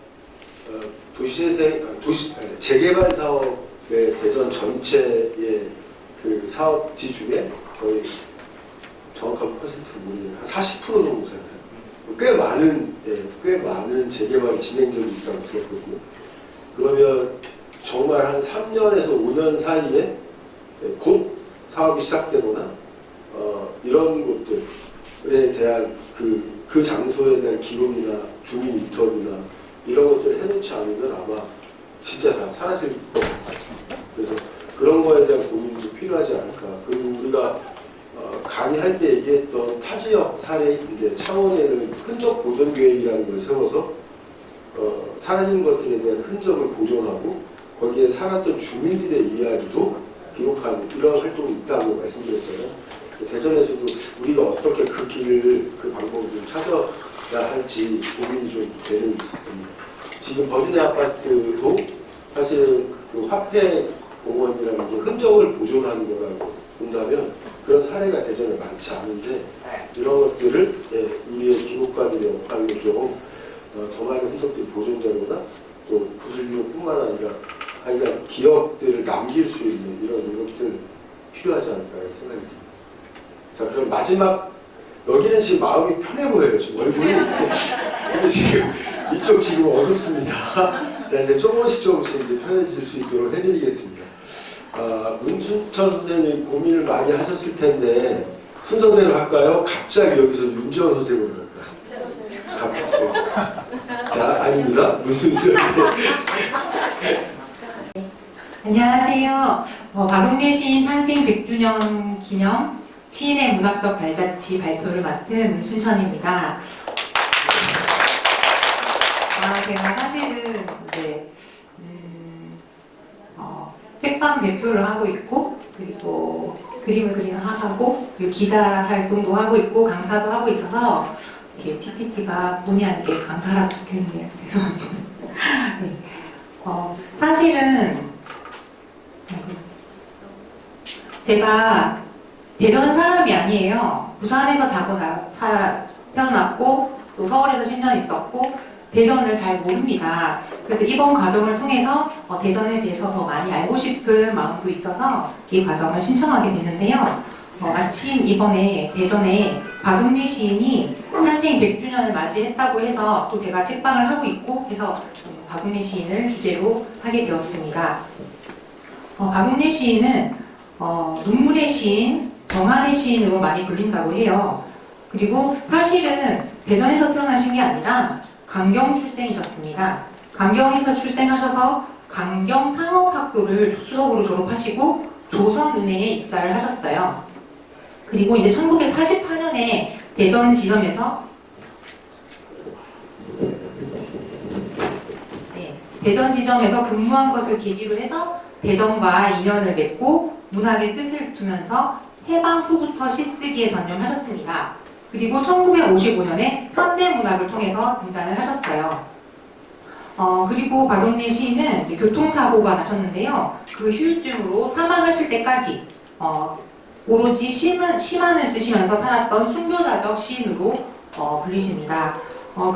재개발 사업의 대전 전체의 그 사업지 중에 거의 정확한 퍼센트는 모르겠는데 한 40% 정도 되나요? 꽤 많은 재개발이 진행되고 있다고 들었거든요. 그러면 정말 한 3년에서 5년 사이에 곧 사업이 시작되거나 이런 것들에 대한 그 장소에 대한 기록이나 주민 인터뷰나 이런 것들을 해놓지 않으면 아마 진짜 다 사라질 것 같아요. 그래서 그런 거에 대한 고민도 필요하지 않을까. 그리고 우리가 강의할 때 얘기했던 타 지역 사례인데 창원에는 흔적 보존 계획이라는 걸 세워서 사라진 것들에 대한 흔적을 보존하고 거기에 살았던 주민들의 이야기도 기록하는 이런 활동이 있다고 말씀드렸잖아요. 대전에서도 우리가 어떻게 그 길을, 그 방법을 좀 찾아야 할지 고민이 좀 되는 겁니다. 지금 버디네 아파트도 사실 그 화폐 공원이라는 게 흔적을 보존하는 거라고 본다면 그런 사례가 대전에 많지 않은데 이런 것들을 우리의 기록가들의 역할로 좀 더 많은 흔적들이 보존되거나 또 구슬기록뿐만 아니라 기억들을 남길 수 있는 이런 노력들 필요하지 않을까 생각이 듭니다. 자, 그럼 마지막 여기는 지금 마음이 편해 보여요. 지금 얼굴이 지금 이쪽 지금 어둡습니다. 자, 이제 조금씩 이제 편해질 수 있도록 해드리겠습니다. 문순천 선생님이 고민을 많이 하셨을 텐데 순서대로 할까요? 갑자기 여기서 윤지원 선생님으로 할까요? 갑자기. 자, 아닙니다. 문순천. 안녕하세요. 박용래 시인 탄생 100주년 기념 시인의 문학적 발자취 발표를 맡은 문순천입니다. 제가 사실은 이제 책방 대표를 하고 있고 그리고 그림을 그리는 학하고 그리고 기자 활동도 하고 있고 강사도 하고 있어서 이렇게 PPT가 본의 아니게 강사라고 적혀있네요. 죄송합니다. 네. 사실은 제가 대전 사람이 아니에요. 부산에서 태어났고 또 서울에서 10년 있었고 대전을 잘 모릅니다. 그래서 이번 과정을 통해서 대전에 대해서 더 많이 알고 싶은 마음도 있어서 이 과정을 신청하게 됐는데요. 마침 이번에 대전에 박용래 시인이 탄생 100주년을 맞이했다고 해서 또 제가 책방을 하고 있고 해서 박용래 시인을 주제로 하게 되었습니다. 박용래 시인은 눈물의 시인, 정한의 시인으로 많이 불린다고 해요. 그리고 사실은 대전에서 태어나신 게 아니라 강경 출생이셨습니다. 강경에서 출생하셔서 강경 상업학교를 수석으로 졸업하시고 조선은행에 입사를 하셨어요. 그리고 이제 1944년에 대전 지점에서 근무한 것을 계기로 해서 대전과 인연을 맺고 문학의 뜻을 두면서 해방 후부터 시쓰기에 전념하셨습니다. 그리고 1955년에 현대문학을 통해서 등단을 하셨어요. 그리고 박용래 시인은 이제 교통사고가 나셨는데요. 그 후유증으로 사망하실 때까지 오로지 시만을 쓰시면서 살았던 순교자적 시인으로 불리십니다.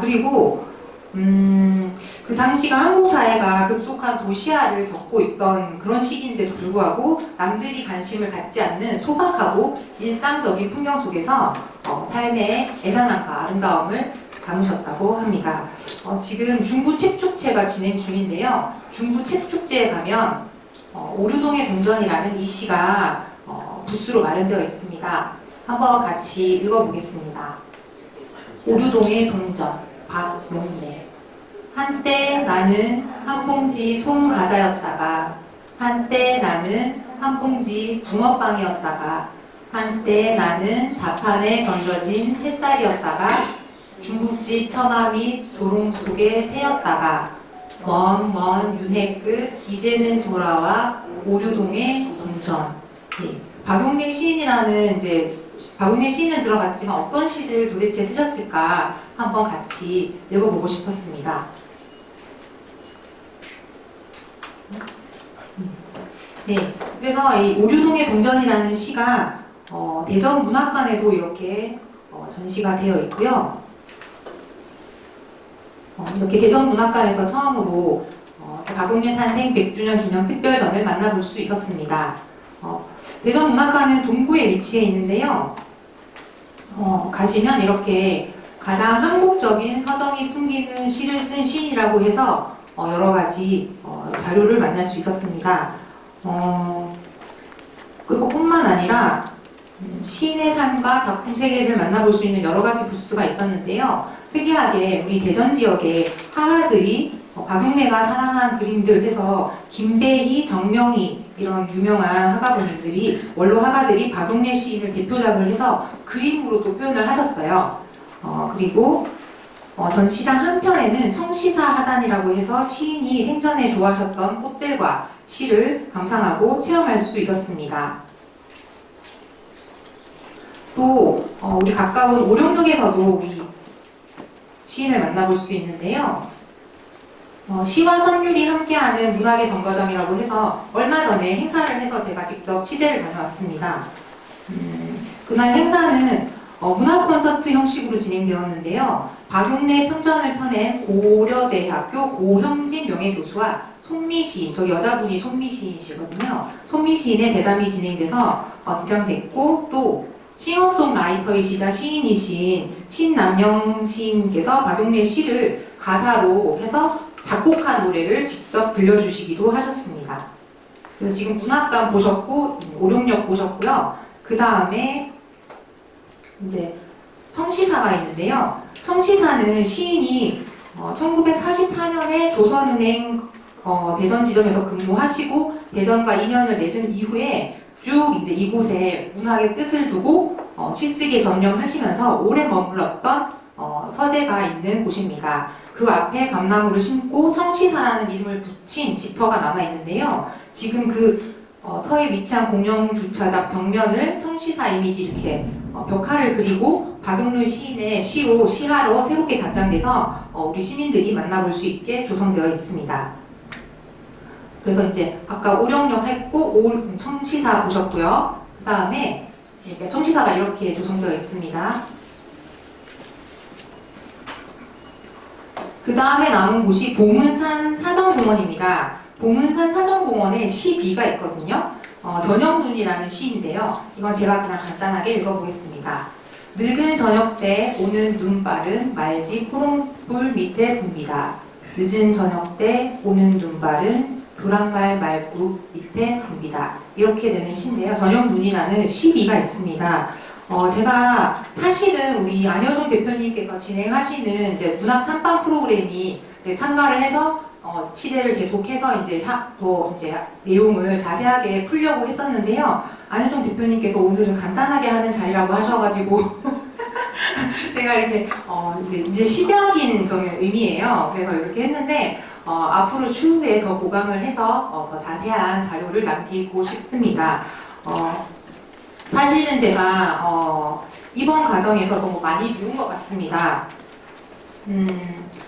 그리고 그 당시가 한국 사회가 급속한 도시화를 겪고 있던 그런 시기인데도 불구하고 남들이 관심을 갖지 않는 소박하고 일상적인 풍경 속에서 삶의 애잔함과 아름다움을 담으셨다고 합니다. 지금 중부 책축제가 진행 중인데요. 중부 책축제에 가면 오류동의 동전이라는 이 시가 부스로 마련되어 있습니다. 한번 같이 읽어보겠습니다. 오류동의 동전, 박용래. 한때 나는 한 봉지 송과자였다가, 한때 나는 한 봉지 붕어빵이었다가, 한때 나는 자판에 던져진 햇살이었다가, 중국집 처마 및 조롱 속의 새였다가, 먼 윤회 끝 이제는 돌아와 오류동의 동전. 네. 박용래 시인이라는 박용래 시인은 들어봤지만 어떤 시를 도대체 쓰셨을까 한번 같이 읽어보고 싶었습니다. 네, 그래서 이 오류동의 동전이라는 시가 대전 문학관에도 이렇게 전시가 되어 있고요. 이렇게 대전 문학관에서 처음으로 박용래 탄생 100주년 기념 특별전을 만나볼 수 있었습니다. 대전 문학관은 동구에 위치해 있는데요. 가시면 이렇게 가장 한국적인 서정이 풍기는 시를 쓴 시인이라고 해서 여러 가지 자료를 만날 수 있었습니다. 그것뿐만 아니라 시인의 삶과 작품 세계를 만나볼 수 있는 여러 가지 부스가 있었는데요. 특이하게 우리 대전 지역의 화가들이 박용래가 사랑한 그림들 해서 김배희, 정명희 이런 유명한 화가분들이 원로 화가들이 박용래 시인을 대표작을 해서 그림으로 또 표현을 하셨어요. 그리고 전시장 한편에는 청시사 하단이라고 해서 시인이 생전에 좋아하셨던 꽃들과 시를 감상하고 체험할 수 있었습니다. 또 우리 가까운 오룡역에서도 우리 시인을 만나볼 수 있는데요. 시와 선율이 함께하는 문학의 정거장이라고 해서 얼마 전에 행사를 해서 제가 직접 취재를 다녀왔습니다. 그날 행사는 문학 콘서트 형식으로 진행되었는데요. 박용래 편전을 펴낸 고려대학교 고형진 명예교수와 손미시인, 저기 여자분이 손미시인이시거든요. 손미시인의 대담이 진행돼서 등장됐고, 또 싱어송라이터이시자 시인이신 신남영 시인께서 박용래 시를 가사로 해서 작곡한 노래를 직접 들려주시기도 하셨습니다. 그래서 지금 문학관 보셨고, 오룡역 보셨고요. 그 다음에 이제 청시사가 있는데요. 청시사는 시인이 1944년에 조선은행 대전 지점에서 근무하시고 대전과 인연을 맺은 이후에 쭉 이제 이곳에 문학의 뜻을 두고 시쓰기에 전념하시면서 오래 머물렀던 서재가 있는 곳입니다. 그 앞에 감나무를 심고 청시사라는 이름을 붙인 지터가 남아 있는데요. 지금 그 터에 위치한 공영 주차장 벽면을 청시사 이미지 이렇게 벽화를 그리고 박용래 시인의 시하로 새롭게 단장돼서 우리 시민들이 만나볼 수 있게 조성되어 있습니다. 그래서 이제 아까 오룡역 했고 청시사 보셨고요. 그 다음에 청시사가 이렇게 조성되어 있습니다. 그 다음에 남은 곳이 보문산 사정공원입니다. 보문산 사정공원에 시비가 있거든요. 전영준이라는 시인데요. 이건 제가 그냥 간단하게 읽어보겠습니다. 늙은 저녁 때 오는 눈발은 말지 포롱불 밑에 붑니다. 늦은 저녁 때 오는 눈발은 도랑말 말굽 밑에 붑니다. 이렇게 되는 시인데요. 전영준이라는 시비가 있습니다. 제가 사실은 우리 안여종 대표님께서 진행하시는 이제 문학 탐방 프로그램이 참가를 해서 취재를 계속해서 이제 더 이제 내용을 자세하게 풀려고 했었는데요. 안효정 대표님께서 오늘은 간단하게 하는 자리라고 하셔가지고 제가 이렇게 이제 시작인 저는 의미예요. 그래서 이렇게 했는데 앞으로 추후에 더 보강을 해서 더 자세한 자료를 남기고 싶습니다. 사실은 제가 이번 과정에서 너무 많이 배운 것 같습니다.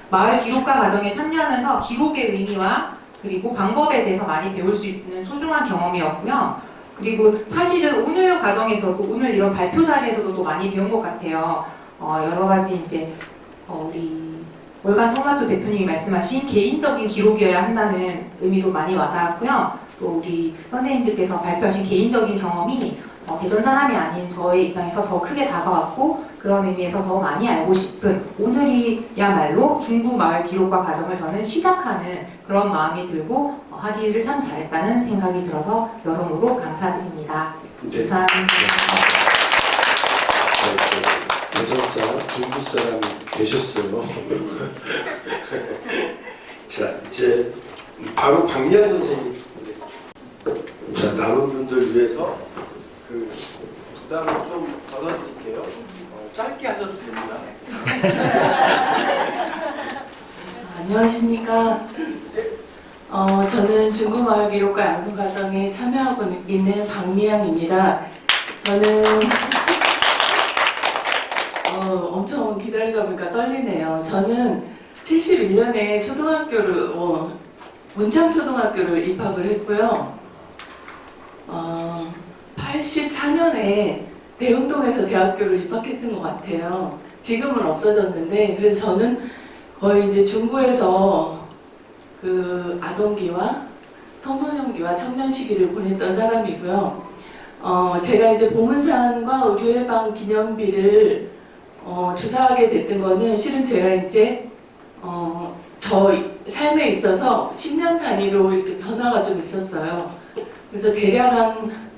마을 기록가 과정에 참여하면서 기록의 의미와 그리고 방법에 대해서 많이 배울 수 있는 소중한 경험이었고요. 그리고 사실은 오늘 과정에서도 오늘 이런 발표 자리에서도 또 많이 배운 것 같아요. 여러 가지 이제 우리 월간 토마토 대표님이 말씀하신 개인적인 기록이어야 한다는 의미도 많이 와닿았고요. 또 우리 선생님들께서 발표하신 개인적인 경험이 대전 사람이 아닌 저의 입장에서 더 크게 다가왔고 그런 의미에서 더 많이 알고 싶은 오늘이야말로 중구 마을 기록과 과정을 저는 시작하는 그런 마음이 들고 하기를 참 잘했다는 생각이 들어서 여러모로 감사드립니다. 네. 감사합니다. 대전 사람, 중국 사람이 되셨어요. 자, 이제 바로 박미연 선생님. 자, 남은 분들 위해서 그 부담을 좀 덜어드릴게요. 짧게 하셔도 됩니다. 안녕하십니까. 저는 중구마을 기록과 양성과정에 참여하고 있는 박미양입니다. 저는 엄청 기다리다 보니까 떨리네요. 저는 71년에 초등학교를 문창초등학교를 입학을 했고요. 84년에 대흥동에서 대학교를 입학했던 것 같아요. 지금은 없어졌는데 그래서 저는 거의 이제 중구에서 그 아동기와 청소년기와 청년 시기를 보냈던 사람이고요. 제가 이제 보문산과 의료해방 기념비를 조사하게 됐던 거는 실은 제가 이제 저 삶에 있어서 10년 단위로 이렇게 변화가 좀 있었어요. 그래서 대략 한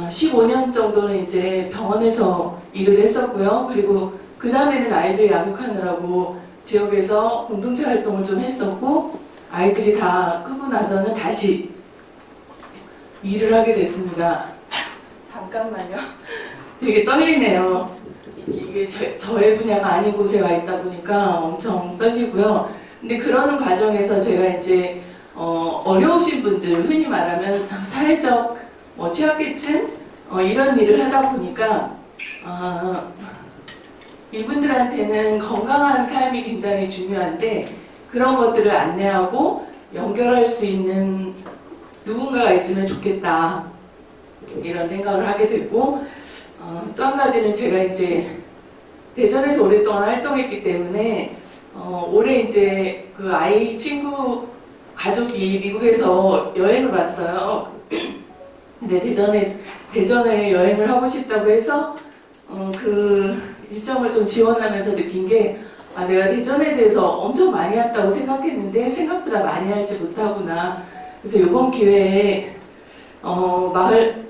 15년 정도는 이제 병원에서 일을 했었고요. 그리고 그 다음에는 아이들 양육하느라고 지역에서 공동체 활동을 좀 했었고 아이들이 다 크고 나서는 다시 일을 하게 됐습니다. 잠깐만요. 되게 떨리네요. 이게 저의 분야가 아닌 곳에 와 있다 보니까 엄청 떨리고요. 근데 그러는 과정에서 제가 이제 어려우신 분들, 흔히 말하면 사회적 취약계층 이런 일을 하다 보니까 이분들한테는 건강한 삶이 굉장히 중요한데 그런 것들을 안내하고 연결할 수 있는 누군가가 있으면 좋겠다 이런 생각을 하게 되고 또 한 가지는 제가 이제 대전에서 오랫동안 활동했기 때문에 올해 이제 그 아이 친구 가족이 미국에서 여행을 왔어요. 근데 대전에 여행을 하고 싶다고 해서 그 일정을 좀 지원하면서 느낀 게 내가 대전에 대해서 엄청 많이 했다고 생각했는데 생각보다 많이 알지 못하구나. 그래서 이번 기회에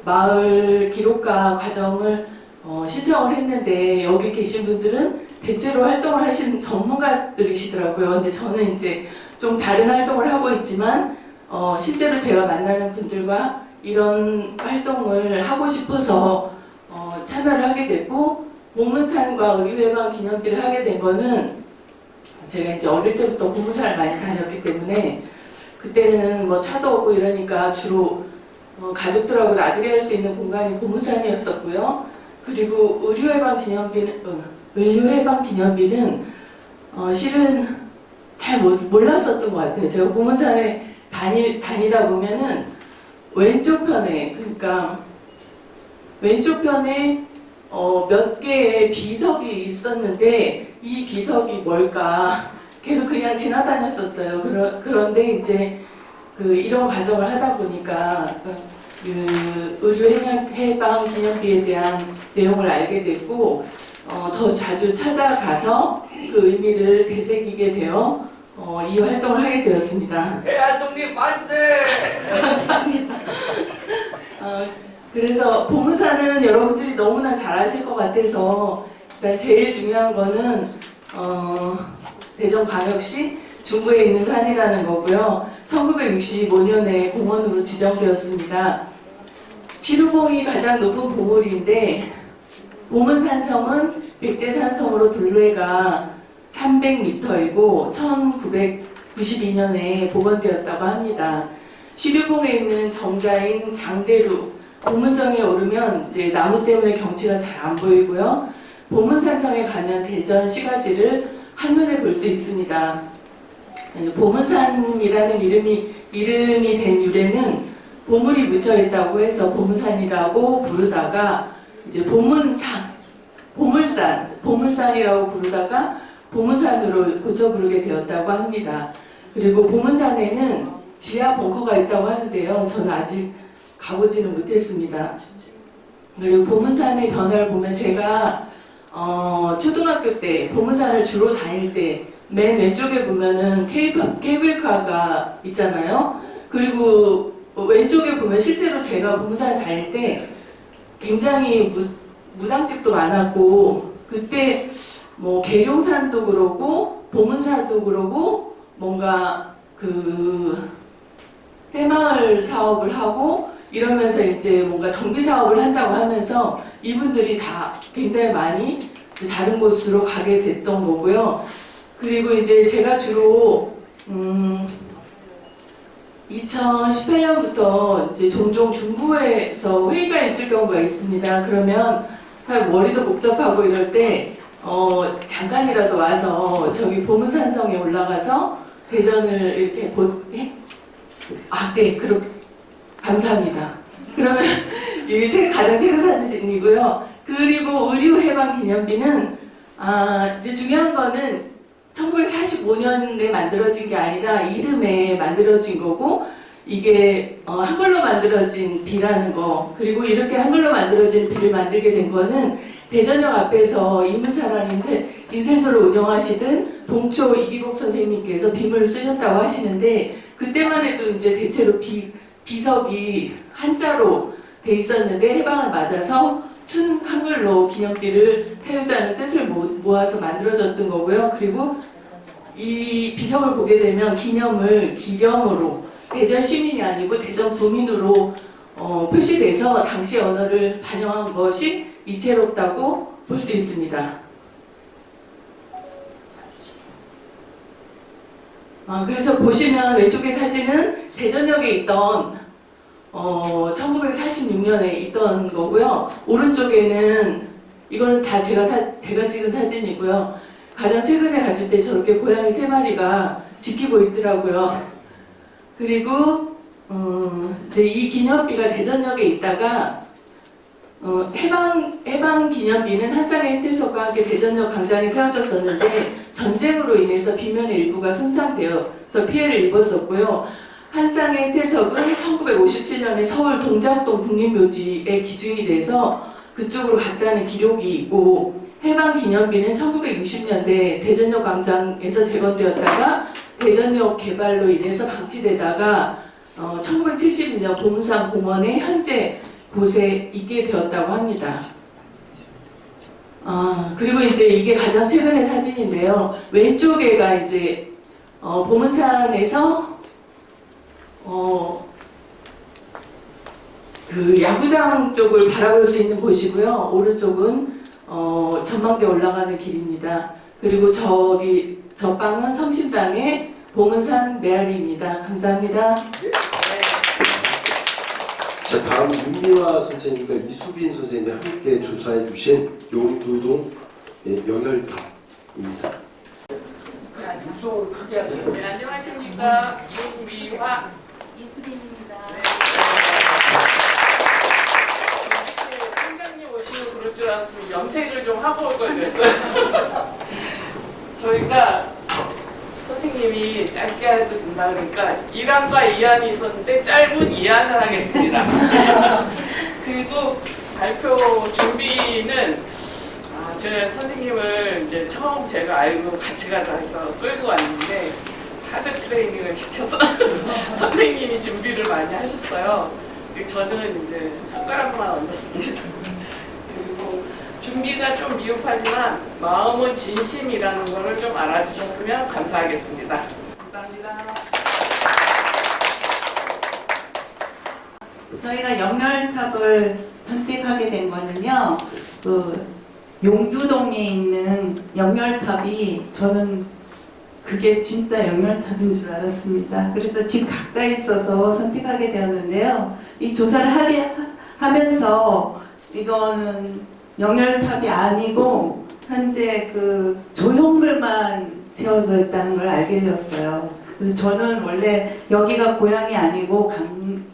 마을 기록가 과정을 신청을 했는데 여기 계신 분들은 대체로 활동을 하시는 전문가들이시더라고요. 근데 저는 이제 좀 다른 활동을 하고 있지만 실제로 제가 만나는 분들과 이런 활동을 하고 싶어서 참여를 하게 됐고 보문산과 의료해방 기념비를 하게 된 거는 제가 이제 어릴 때부터 보문산을 많이 다녔기 때문에 그때는 뭐 차도 없고 이러니까 주로 가족들하고 나들이 할 수 있는 공간이 보문산이었었고요. 그리고 의료해방 기념비는 실은 잘 몰랐었던 것 같아요. 제가 보문산에 다니다 보면은 왼쪽 편에 몇 개의 비석이 있었는데 이 비석이 뭘까 계속 그냥 지나다녔었어요. 그런데 이제 이런 과정을 하다 보니까 의료해방 기념비에 대한 내용을 알게 됐고 더 자주 찾아가서 그 의미를 되새기게 되어 이 활동을 하게 되었습니다. 대한독립 만세! 감사합니다. 그래서 보문사는 여러분들이 너무나 잘 아실 것 같아서 일단 제일 중요한 거는 대전광역시 중부에 있는 산이라는 거고요. 1965년에 공원으로 지정되었습니다. 시루봉이 가장 높은 보물인데 보문산성은 백제산성으로 둘레가 300m이고 1992년에 복원되었다고 합니다. 시루봉에 있는 정자인 장대루, 보문정에 오르면 이제 나무 때문에 경치가 잘 안 보이고요. 보문산성에 가면 대전 시가지를 한눈에 볼 수 있습니다. 보문산이라는 이름이 된 유래는 보물이 묻혀 있다고 해서 보문산이라고 부르다가 이제 보물산이라고 부르다가 보문산으로 고쳐 부르게 되었다고 합니다. 그리고 보문산에는 지하 벙커가 있다고 하는데요. 저는 아직 가보지는 못했습니다. 그리고 보문산의 변화를 보면 제가 초등학교 때 보문산을 주로 다닐 때 맨 왼쪽에 보면은 케이블카가 있잖아요. 그리고 왼쪽에 보면 실제로 제가 보문산 다닐 때 굉장히 무당집도 많았고 그때 뭐 계룡산도 그러고 보문산도 그러고 뭔가 그 새마을 사업을 하고 이러면서 이제 뭔가 정비 사업을 한다고 하면서 이분들이 다 굉장히 많이 다른 곳으로 가게 됐던 거고요. 그리고 이제 제가 주로 2018년부터 이제 종종 중구에서 회의가 있을 경우가 있습니다. 그러면 머리도 복잡하고 이럴 때 잠깐이라도 와서 저기 보문산성에 올라가서 대전을 이렇게 네, 그럼 감사합니다. 그러면 이게 가장 최근 사진이고요. 그리고 의료해방기념비는 이제 중요한 거는 1945년에 만들어진 게 아니라 이름에 만들어진 거고 이게 한글로 만들어진 비라는 거 그리고 이렇게 한글로 만들어진 비를 만들게 된 거는 대전역 앞에서 인문사라는 인쇄소를 운영하시던 동초 이기복 선생님께서 비문을 쓰셨다고 하시는데 그때만 해도 이제 대체로 비석이 한자로 돼 있었는데 해방을 맞아서 순 한글로 기념비를 태우자는 뜻을 모아서 만들어졌던 거고요. 그리고 이 비석을 보게 되면 기념으로 대전 시민이 아니고 대전 부민으로 표시돼서 당시 언어를 반영한 것이 이채롭다고 볼 수 있습니다. 그래서 보시면 왼쪽의 사진은 대전역에 있던 1946년에 있던 거고요. 오른쪽에는 이거는 다 제가 찍은 사진이고요. 가장 최근에 갔을 때 저렇게 고양이 3마리가 지키고 있더라고요. 그리고 이제 이 기념비가 대전역에 있다가 해방 기념비는 한쌍의 혜택석과 함께 대전역 광장에 세워졌었는데 전쟁으로 인해서 비면의 일부가 손상되어서 피해를 입었었고요. 한쌍의 혜택석은 1957년에 서울 동작동 국립묘지에 기증이 돼서 그쪽으로 갔다는 기록이 있고 해방기념비는 1960년대 대전역 광장에서 재건되었다가 대전역 개발로 인해서 방치되다가 1972년 보문산 공원에 현재 곳에 있게 되었다고 합니다. 그리고 이제 이게 가장 최근의 사진인데요. 왼쪽에가 이제 보문산에서 그 야구장 쪽을 바라볼 수 있는 곳이고요. 오른쪽은 전망대 올라가는 길입니다. 그리고 저 방은 성심당의 보문산 메아리입니다. 감사합니다. 자, 다음 윤미화 선생님과 이수빈 선생님이 함께 조사해 주신 용두동 연혈탑입니다. 네, 안녕하십니까. 윤미화 이수빈입니다. 팀장님 오시고 그럴 줄 알았으면 염색을 좀 하고 올 걸 그랬어요. 저희가 선생님이 짧게 해도 된다 그러니까 1안과 2안이 있었는데 짧은 2안을 하겠습니다. 그리고 발표 준비는 제가 선생님을 이제 처음 제가 알고 같이 가자 해서 끌고 왔는데 하드 트레이닝을 시켜서 선생님이 준비를 많이 하셨어요. 저는 이제 숟가락만 얹었습니다. 그리고 준비가 좀 미흡하지만 마음은 진심이라는 것을 좀 알아주셨으면 감사하겠습니다. 감사합니다. 저희가 영열탑을 선택하게 된 거는요, 용두동에 있는 영열탑이 저는 그게 진짜 영열탑인 줄 알았습니다. 그래서 집 가까이 있어서 선택하게 되었는데요. 이 조사를 하면서 이거는 영열탑이 아니고 현재 그 조형물만 세워져 있다는 걸 알게 되었어요. 그래서 저는 원래 여기가 고향이 아니고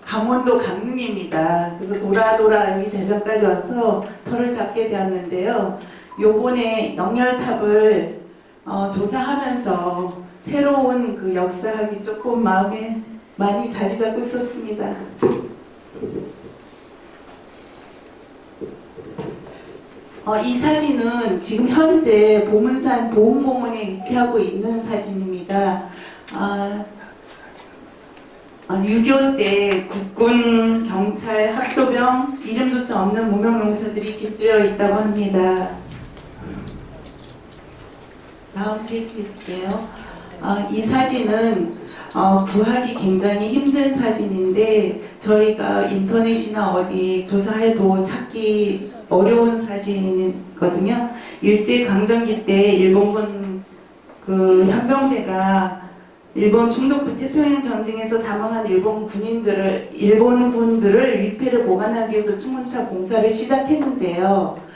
강원도 강릉입니다. 그래서 돌아 여기 대전까지 와서 터를 잡게 되었는데요. 요번에 영열탑을 조사하면서 새로운 그 역사학이 조금 마음에 많이 자리 잡고 있었습니다. 이 사진은 지금 현재 보문산 보훈공원에 위치하고 있는 사진입니다. 6.25 때 국군, 경찰, 학도병, 이름조차 없는 무명용사들이 깃들여 있다고 합니다. 다음 페이지일게요. 이 사진은 구하기 굉장히 힘든 사진인데 저희가 인터넷이나 어디 조사해도 찾기 어려운 사진이거든요. 일제강점기 때 일본군 그 현병대가 일본 충독부 태평양 전쟁에서 사망한 일본 군들을 위패를 보관하기 위해서 충문탑 공사를 시작했는데요.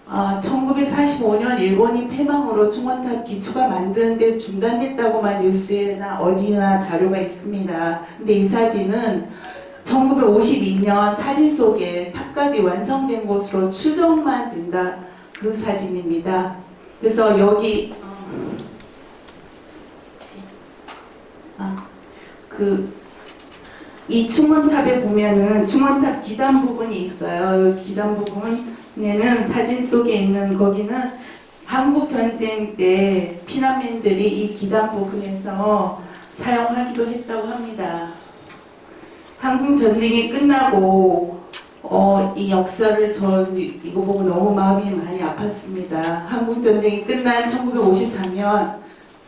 1945년 일본이 패망으로 충원탑 기초가 만드는데 중단됐다고만 뉴스에나 어디나 자료가 있습니다. 근데 이 사진은 1952년 사진 속에 탑까지 완성된 것으로 추정만 된다. 그 사진입니다. 그래서 여기 이 충원탑에 보면은 충원탑 기단 부분이 있어요. 기단 부분에는 사진 속에 있는 거기는 한국 전쟁 때 피난민들이 이 기단 부분에서 사용하기도 했다고 합니다. 한국 전쟁이 끝나고 이 역사를 이거 보고 너무 마음이 많이 아팠습니다. 한국 전쟁이 끝난 1953년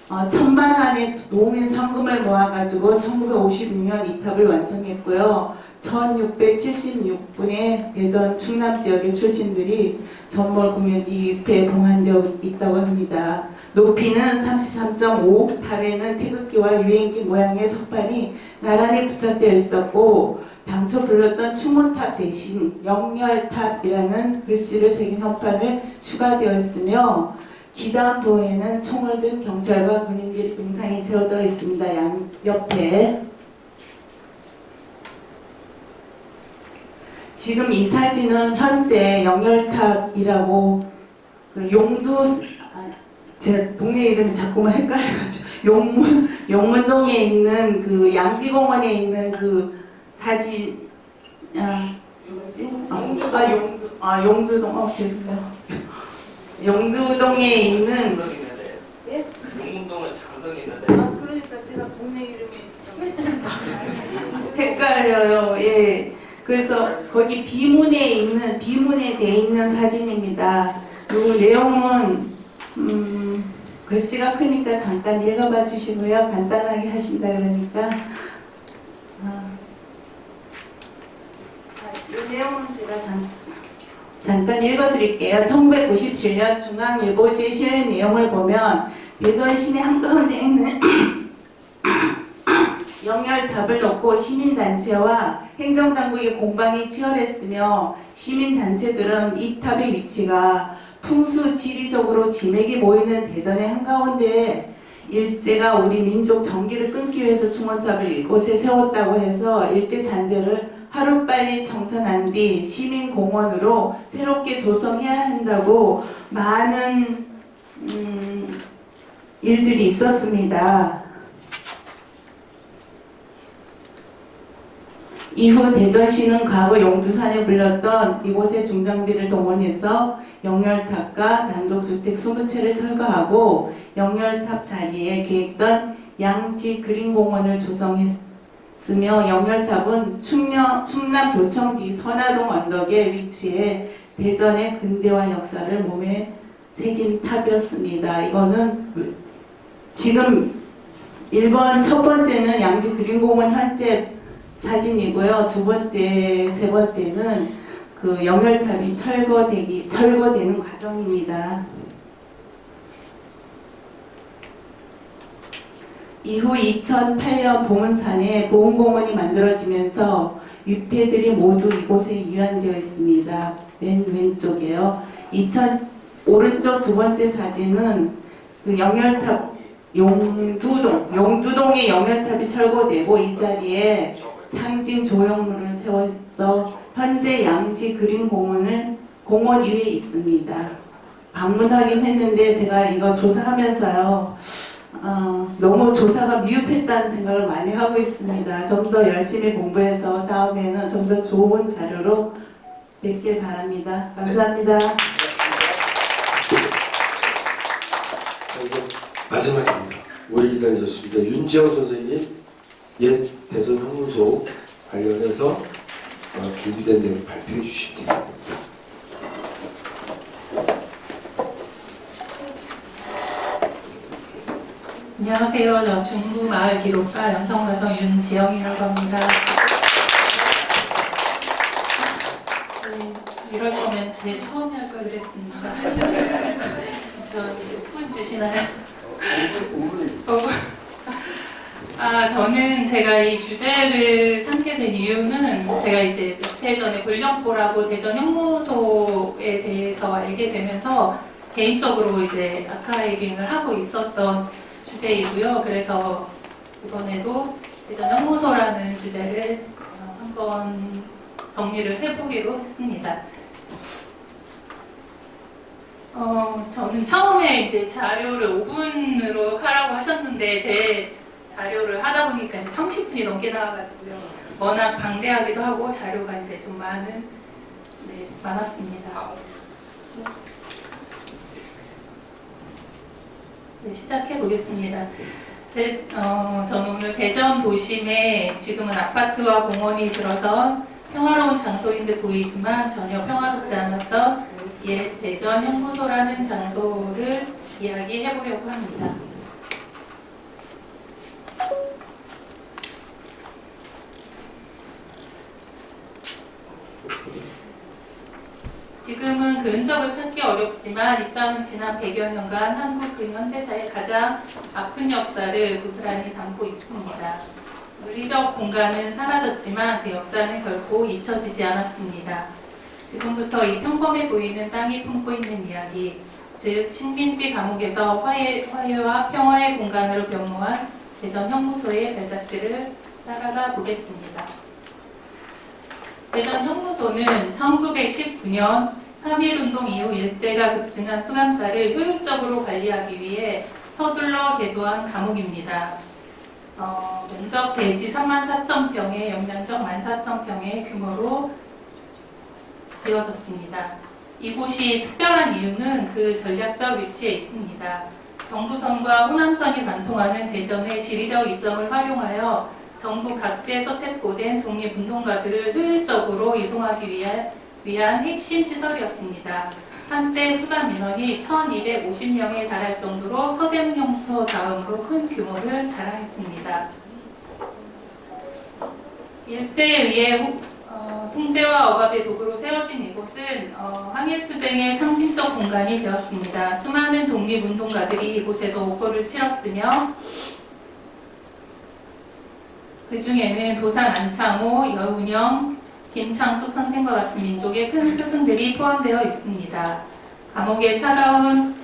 1000만 한의 노민 상금을 모아가지고 1956년 이 탑을 완성했고요. 1676분의 대전 충남 지역의 출신들이 전몰 구면 이 위패에 봉안되어 있다고 합니다. 높이는 33.5, 탑에는 태극기와 유행기 모양의 석판이 나란히 부착되어 있었고 당초 불렀던 충문탑 대신 영열탑이라는 글씨를 새긴 현판을 추가되어 있으며 기단부에는 총을 든 경찰과 군인들이 동상이 세워져 있습니다. 양 옆에. 지금 이 사진은 현재 영열탑이라고 제 동네 이름이 자꾸만 헷갈려가지고 용문동에 있는 그 양지공원에 있는 그 사진 용두동 죄송해요. 용두동에 있는 용문동은 장동이 있는데. 그러니까 제가 동네 이름이 지금 헷갈려요. 예. 그래서 거기 비문에 돼 있는 사진입니다. 이 내용은 글씨가 크니까 잠깐 읽어봐 주시고요. 간단하게 하신다 그러니까 이 내용은 제가 잠깐 읽어드릴게요. 1997년 중앙일보지에 실린 내용을 보면 대전 시내 한가운데 있는 영열탑을 놓고 시민단체와 행정당국의 공방이 치열했으며 시민단체들은 이 탑의 위치가 풍수 지리적으로 진액이 모이는 대전의 한가운데에 일제가 우리 민족 정기를 끊기 위해서 충원탑을 이곳에 세웠다고 해서 일제 잔재를 하루빨리 청산한 뒤 시민공원으로 새롭게 조성해야 한다고 많은 일들이 있었습니다. 이후 대전시는 과거 용두산에 불렸던 이곳의 중장비를 동원해서 영열탑과 단독주택 20채를 철거하고 영열탑 자리에 계획던 양지 그린공원을 조성했으며 영열탑은 충남 도청 뒤 선화동 언덕에 위치해 대전의 근대화 역사를 몸에 새긴 탑이었습니다. 이거는 지금 1번 첫 번째는 양지 그린공원 현재 사진이고요. 두 번째, 세 번째는 그 영열탑이 철거되는 과정입니다. 이후 2008년 보문산에 보훈공원이 만들어지면서 위패들이 모두 이곳에 유한되어 있습니다. 맨 왼쪽에요. 오른쪽 두 번째 사진은 그 영열탑 용두동의 영열탑이 철거되고 이 자리에 상징 조형물을 세워서 현재 양지 그린공원 위에 있습니다. 방문하긴 했는데 제가 이거 조사하면서요. 너무 조사가 미흡했다는 생각을 많이 하고 있습니다. 좀 더 열심히 공부해서 다음에는 좀 더 좋은 자료로 뵙길 바랍니다. 감사합니다. 마지막입니다. 오래 기다리셨습니다. 윤지영 선생님 옛 대전 형무소 관련해서 준비된 내용 발표해 주십니다. 안녕하세요. 저 중구 마을 기록가 연성가정 윤지영이라고 합니다. 이럴 거면 제 처음에 할 걸 그랬습니다. 저한테 폰 주시나요? 저는 제가 이 주제를 삼게 된 이유는 제가 이제 몇 해 전에 골령포라고 대전 형무소에 대해서 알게 되면서 개인적으로 이제 아카이빙을 하고 있었던 주제이고요. 그래서 이번에도 대전 형무소라는 주제를 한번 정리를 해보기로 했습니다. 저는 처음에 이제 자료를 5분으로 하라고 하셨는데 제 자료를 하다 보니까 이제 30분이 넘게 나와가지고요. 워낙 방대하기도 하고 자료가 이제 좀 많았습니다. 네, 시작해 보겠습니다. 저는 오늘 대전 도심에 지금은 아파트와 공원이 들어선 평화로운 장소인 듯 보이지만 전혀 평화롭지 않았던 옛 대전 형무소라는 장소를 이야기해 보려고 합니다. 지금은 그 흔적을 찾기 어렵지만 이 땅은 지난 100여 년간 한국 근현대사의 가장 아픈 역사를 고스란히 담고 있습니다. 물리적 공간은 사라졌지만 그 역사는 결코 잊혀지지 않았습니다. 지금부터 이 평범해 보이는 땅이 품고 있는 이야기, 즉 식민지 감옥에서 화해와 평화의 공간으로 변모한 대전 형무소의 발자취를 따라가 보겠습니다. 대전 형무소는 1919년 3.1운동 이후 일제가 급증한 수감자를 효율적으로 관리하기 위해 서둘러 개소한 감옥입니다. 면적 대지 34,000평에 연면적 14,000평의 규모로 지어졌습니다. 이곳이 특별한 이유는 그 전략적 위치에 있습니다. 경부선과 호남선이 관통하는 대전의 지리적 이점을 활용하여 전국 각지에서 체포된 독립운동가들을 효율적으로 이송하기 위한 핵심 시설이었습니다. 한때 수감 인원이 1250명에 달할 정도로 서대문 형무소 다음으로 큰 규모를 자랑했습니다. 일제에 의해 통제와 억압의 도구로 세워진 이곳은 항일투쟁의 상징적 공간이 되었습니다. 수많은 독립운동가들이 이곳에서 옥고를 치렀으며 그 중에는 도산 안창호, 여운영, 김창숙 선생과 같은 민족의 큰 스승들이 포함되어 있습니다. 감옥의 차가운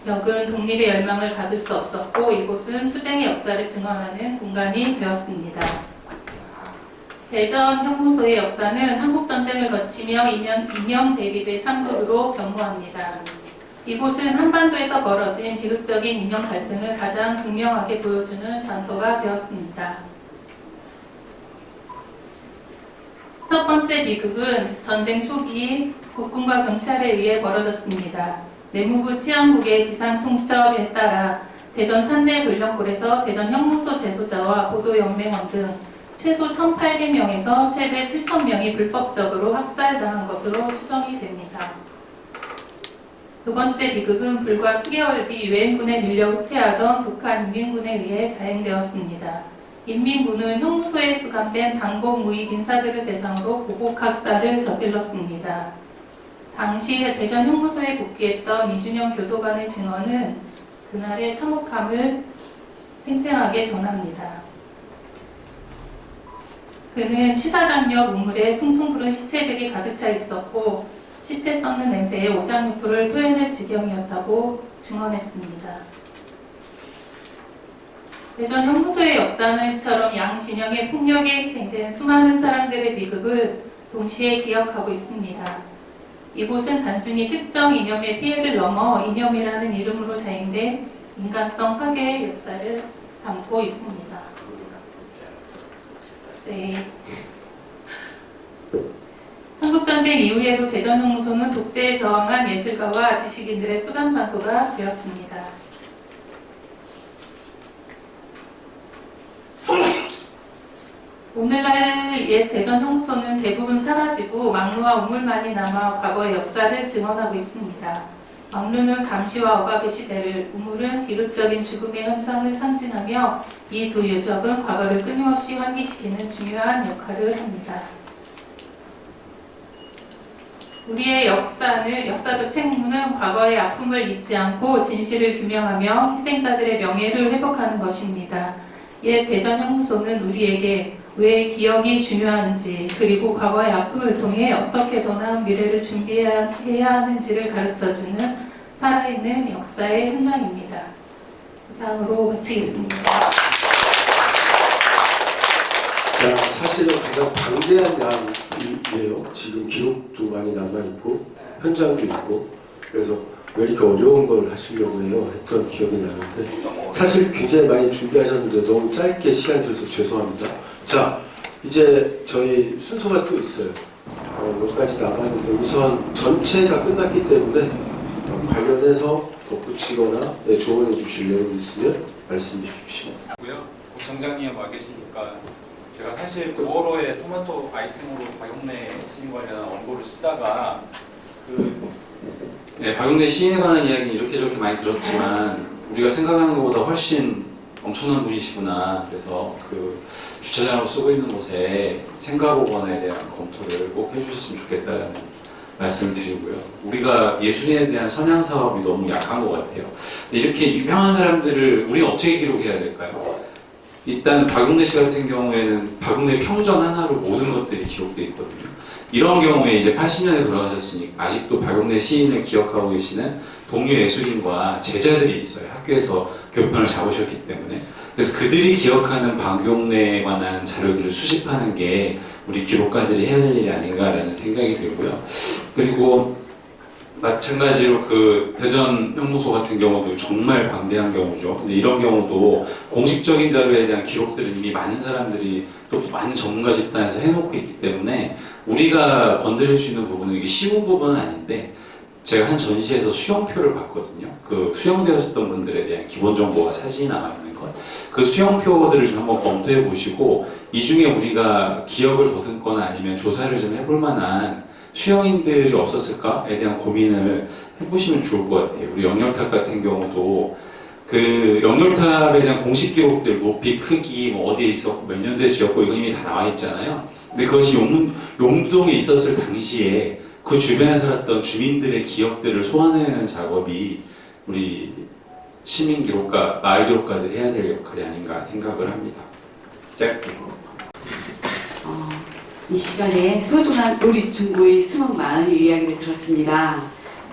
벽은 독립의 열망을 가둘 수 없었고 이곳은 투쟁의 역사를 증언하는 공간이 되었습니다. 대전 형무소의 역사는 한국전쟁을 거치며 이명 대립의 참극으로 변모합니다. 이곳은 한반도에서 벌어진 비극적인 이념 갈등을 가장 극명하게 보여주는 장소가 되었습니다. 첫 번째 비극은 전쟁 초기 국군과 경찰에 의해 벌어졌습니다. 내무부 치안국의 비상통첩에 따라 대전 산내 골령골에서 대전 형무소 재소자와 보도연맹원 등 최소 1,800명에서 최대 7,000명이 불법적으로 학살당한 것으로 추정이 됩니다. 두 번째 비극은 불과 수개월 뒤 유엔군에 밀려 후퇴하던 북한 인민군에 의해 자행되었습니다. 인민군은 형무소에 수감된 방공 무익 인사들을 대상으로 보복학살을 저질렀습니다. 당시 대전 형무소에 복귀했던 이준영 교도관의 증언은 그날의 참혹함을 생생하게 전합니다. 그는 취사장역 우물에 퉁퉁 부른 시체들이 가득 차 있었고 시체 썩는 냄새에 오장육부를 토해낼 지경이었다고 증언했습니다. 대전 형무소의 역사는처럼 양 진영의 폭력에 희생된 수많은 사람들의 비극을 동시에 기억하고 있습니다. 이곳은 단순히 특정 이념의 피해를 넘어 이념이라는 이름으로 자행된 인간성 파괴의 역사를 담고 있습니다. 네. 한국전쟁 이후에도 대전 형무소는 독재에 저항한 예술가와 지식인들의 수감 장소가 되었습니다. 오늘날 옛 대전 형무소는 대부분 사라지고 망루와 우물만이 남아 과거의 역사를 증언하고 있습니다. 망루는 감시와 억압의 시대를, 우물은 비극적인 죽음의 현상을 상징하며 이 두 유적은 과거를 끊임없이 환기시키는 중요한 역할을 합니다. 우리의 역사적 책무는 과거의 아픔을 잊지 않고 진실을 규명하며 희생자들의 명예를 회복하는 것입니다. 옛 대전 형무소는 우리에게 왜 기억이 중요한지, 그리고 과거의 아픔을 통해 어떻게 더 나은 미래를 준비해야 하는지를 가르쳐주는 살아있는 역사의 현장입니다. 이상으로 마치겠습니다. 자, 사실은 가장 방대한 양이에요. 지금 기록도 많이 남아있고 현장도 있고, 그래서 왜 이렇게 어려운 걸 하시려고 해요 했던 기억이 나는데, 사실 굉장히 많이 준비하셨는데 너무 짧게 시간 줘서 죄송합니다. 자, 이제 저희 순서가 또 있어요. 몇 가지 남았는데 우선 전체가 끝났기 때문에 관련해서 덧붙이거나 조언해 주실 내용이 있으면 말씀해 주십시오. 부청장님 와 계시니까 제가 사실 9월호에 토마토 아이템으로 박용래 시인에 관한 원고를 쓰다가 네, 박용래 시인에 관한 이야기는 이렇게 저렇게 많이 들었지만 우리가 생각하는 것보다 훨씬 엄청난 분이시구나. 그래서 그 주차장으로 쓰고 있는 곳에 생가복원에 대한 검토를 꼭 해주셨으면 좋겠다는 말씀을 드리고요. 우리가 예술인에 대한 선양 사업이 너무 약한 것 같아요. 이렇게 유명한 사람들을 우리가 어떻게 기록해야 될까요? 일단 박용래 씨 같은 경우에는 박용래 평전 하나로 모든 것들이 기록되어 있거든요. 이런 경우에 이제 80년에 돌아가셨으니까 아직도 박용래 시인을 기억하고 계시는 동료 예술인과 제자들이 있어요. 학교에서 교편을 잡으셨기 때문에. 그래서 그들이 기억하는 박용래에 관한 자료들을 수집하는 게 우리 기록가들이 해야 될 일이 아닌가라는 생각이 들고요. 그리고 마찬가지로 그 대전 형무소 같은 경우도 정말 방대한 경우죠. 근데 이런 경우도 공식적인 자료에 대한 기록들을 이미 많은 사람들이 또 많은 전문가 집단에서 해놓고 있기 때문에 우리가 건드릴 수 있는 부분은 이게 쉬운 부분은 아닌데, 제가 한 전시에서 수용표를 봤거든요. 그 수용되었던 분들에 대한 기본 정보가 사진이 남아있는 것. 그 수용표들을 좀 한번 검토해 보시고 이 중에 우리가 기억을 더듬거나 아니면 조사를 좀 해볼 만한 수용인들이 없었을까에 대한 고민을 해보시면 좋을 것 같아요. 우리 영렬탑 같은 경우도 그 영렬탑에 대한 공식 기록들, 높이, 크기, 뭐 어디에 있었고 몇 년도에 지었고 이거 이미 다 나와 있잖아요. 근데 그것이 용동에 있었을 당시에 그 주변에 살았던 주민들의 기억들을 소환해내는 작업이 우리 시민 기록가, 마을 기록가들이 해야 될 역할이 아닌가 생각을 합니다. 짧게. 이 시간에 소중한 우리 중구의 숨은 마을 이야기를 들었습니다.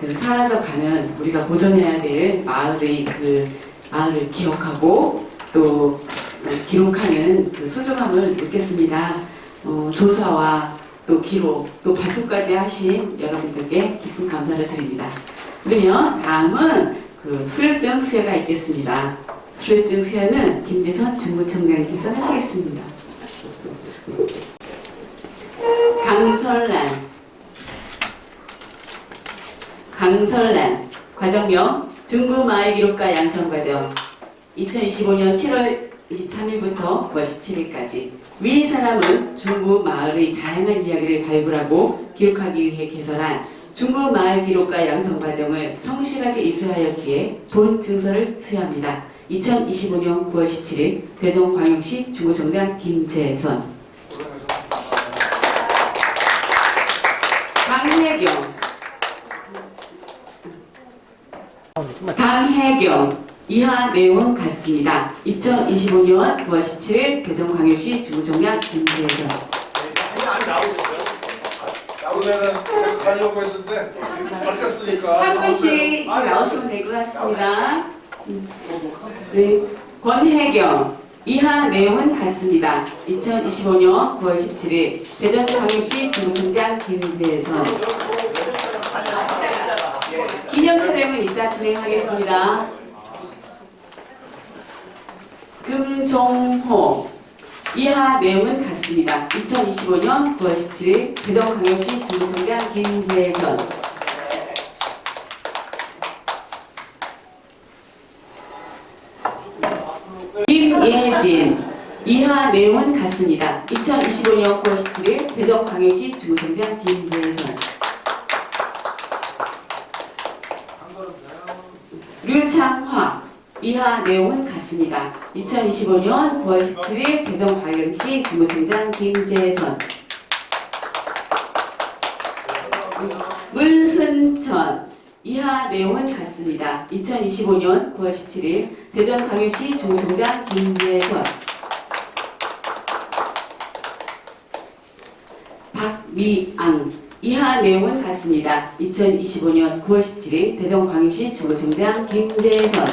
그 사라져가는 우리가 보존해야 될 마을의 그 마을을 기억하고 또 기록하는 그 소중함을 느꼈습니다. 조사와 또 기록, 또 발표까지 하신 여러분들께 깊은 감사를 드립니다. 그러면 다음은 그 수료증 수여가 있겠습니다. 수료증 수여는 김재선 중구청장님께서 하시겠습니다. 강설란 과정명 중구마을기록가 양성과정 2025년 7월 23일부터 9월 17일까지 위 사람은 중구 마을의 다양한 이야기를 발굴하고 기록하기 위해 개설한 중구 마을 기록과 양성 과정을 성실하게 이수하였기에 본 증서를 수여합니다. 2025년 9월 17일 대전광역시 중구청장 김재선. 강혜경 이하 내용은 같습니다. 2025년 9월 17일 대전광역시 중구청장 김재선. 나오면은 가려고 했는데 바뀌었으니까 한 분씩 나오시면 될 것 같습니다. 네, 권혜경 이하 내용은 같습니다. 2025년 9월 17일 대전광역시 중구청장 김재선. 기념 촬영은 이따 진행하겠습니다. 금종호 이하 내용은 같습니다. 2025년 9월 17일 대전광역시 중구청장 김재선. 김예진 이하 내용은 같습니다. 2025년 9월 17일 대전광역시 중구청장 김재선. 류창화 이하 내용은 같습니다. 2025년 9월 17일 대전광역시 중구청장 김재선. 문순천 이하 내용은 같습니다. 2025년 9월 17일 대전광역시 중구청장 김재선. 박미앙 이하 내용은 같습니다. 2025년 9월 17일 대전광역시 중구청장 김재선.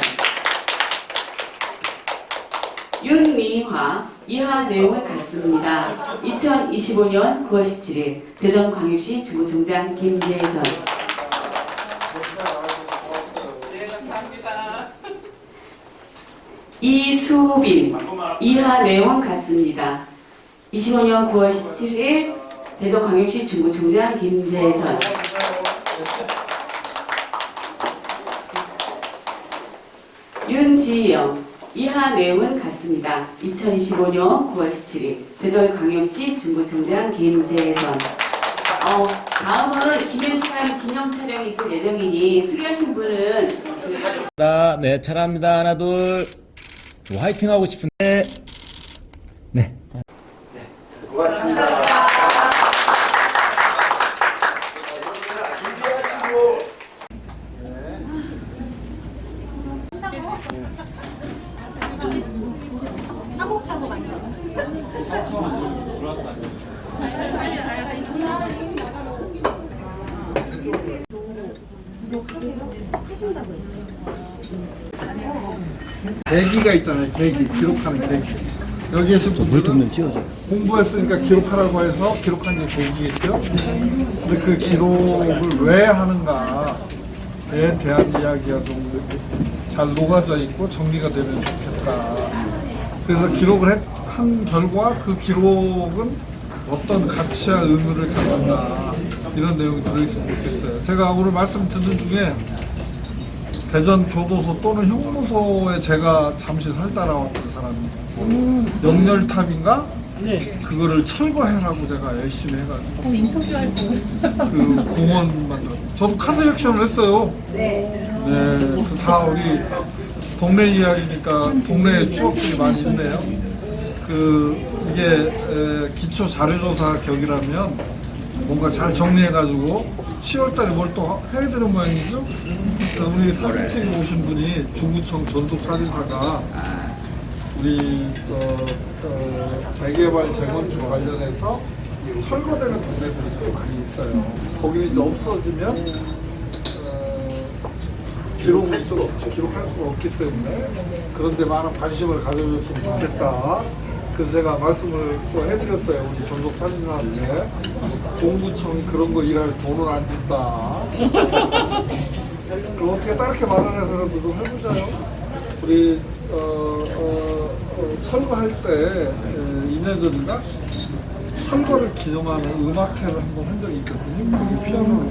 윤미화 이하 내용은 같습니다. 2025년 9월 17일 대전광역시 중구청장 김재선. 이수빈 이하 내용은 같습니다. 25년 9월 17일 대전광역시 중구청장 김재선. 윤지영 이하 내용은 같습니다. 2025년 9월 17일 대전광역시 중구청장 김재선. 다음은 기념 촬영이 있을 예정이니 수료하신 분은 네, 잘합니다. 하나, 둘. 화이팅 하고 싶은데. 네. 고맙습니다. 차곡차곡 앉아. 계기가 있잖아요. 계기, 기록하는 계기. 여기 계신 분들은 공부했으니까 기록하라고 해서 기록한 게 계기겠죠. 근데 그 기록을 왜 하는가에 대한 이야기가 좀 이렇게 잘 녹아져 있고 정리가 되면 좋겠다. 그래서 기록을 한 결과 그 기록은 어떤 가치와 의무를 갖는다. 이런 내용이 들어있으면 좋겠어요. 제가 오늘 말씀 듣는 중에 대전 교도소 또는 형무소에 제가 잠시 살다 나왔던 사람이 영렬탑인가? 네. 그거를 철거해라고 제가 열심히 해가지고 인터뷰할 거. 그 공원 만들어. 저도 카드 액션을 했어요. 네. 네, 다 우리 동네 이야기니까 동네에 추억들이 많이 있네요. 이게 기초 자료조사 격이라면 뭔가 잘 정리해가지고 10월달에 뭘 또 해야 되는 모양이죠. 우리 사진 찍고 오신 분이 중구청 전속 사진사가 우리 재개발 재건축 관련해서 철거되는 동네들이 꽤 많이 있어요. 거기 이제 없어지면 기록할 수가 없기 때문에 그런데 많은 관심을 가져줬으면 좋겠다. 그래서 제가 말씀을 또 해드렸어요. 우리 전속 사진사한테 공구청이 그런 거 일할 돈을 안 준다. 그럼 어떻게 다르게 마련해서라도 좀 해보자요. 우리 철거할 때 2년 전인가 철거를 기념하는 음악회를 한번 한 적이 있거든요. 거기 피아노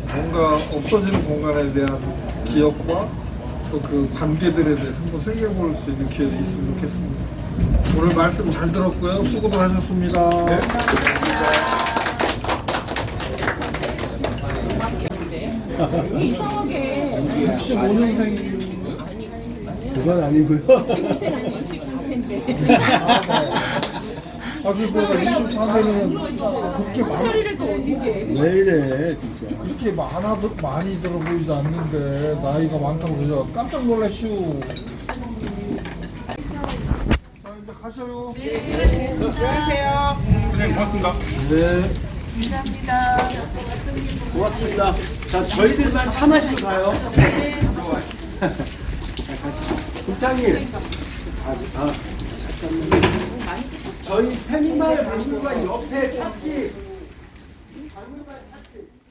뭔가 없어지는 공간에 대한 기억과 또 그 관계들에 대해서 한번 새겨볼 수 있는 기회도 있으면 좋겠습니다. 오늘 말씀 잘 들었고요. 수고들 하셨습니다. 네. 이상하게 65년생 그건 아니고요. 15세는 아니고 64세인데. 아 그래서 내가 24세는 그렇게 많아 살이라도 어디게? 왜 이래 진짜. 그렇게 많이 들어 보이지 않는데 나이가 많다고 그래서 깜짝 놀라시오. 자 이제 가셔요. 네. 안녕하세요. 선생님 고맙습니다. 네. 감사합니다. 고맙습니다. 자 저희들만 차 마시러 가요. 네. 국장님. 잠깐만요. 저희 새마을 박물관 옆에 찻집. 박물관 찻집.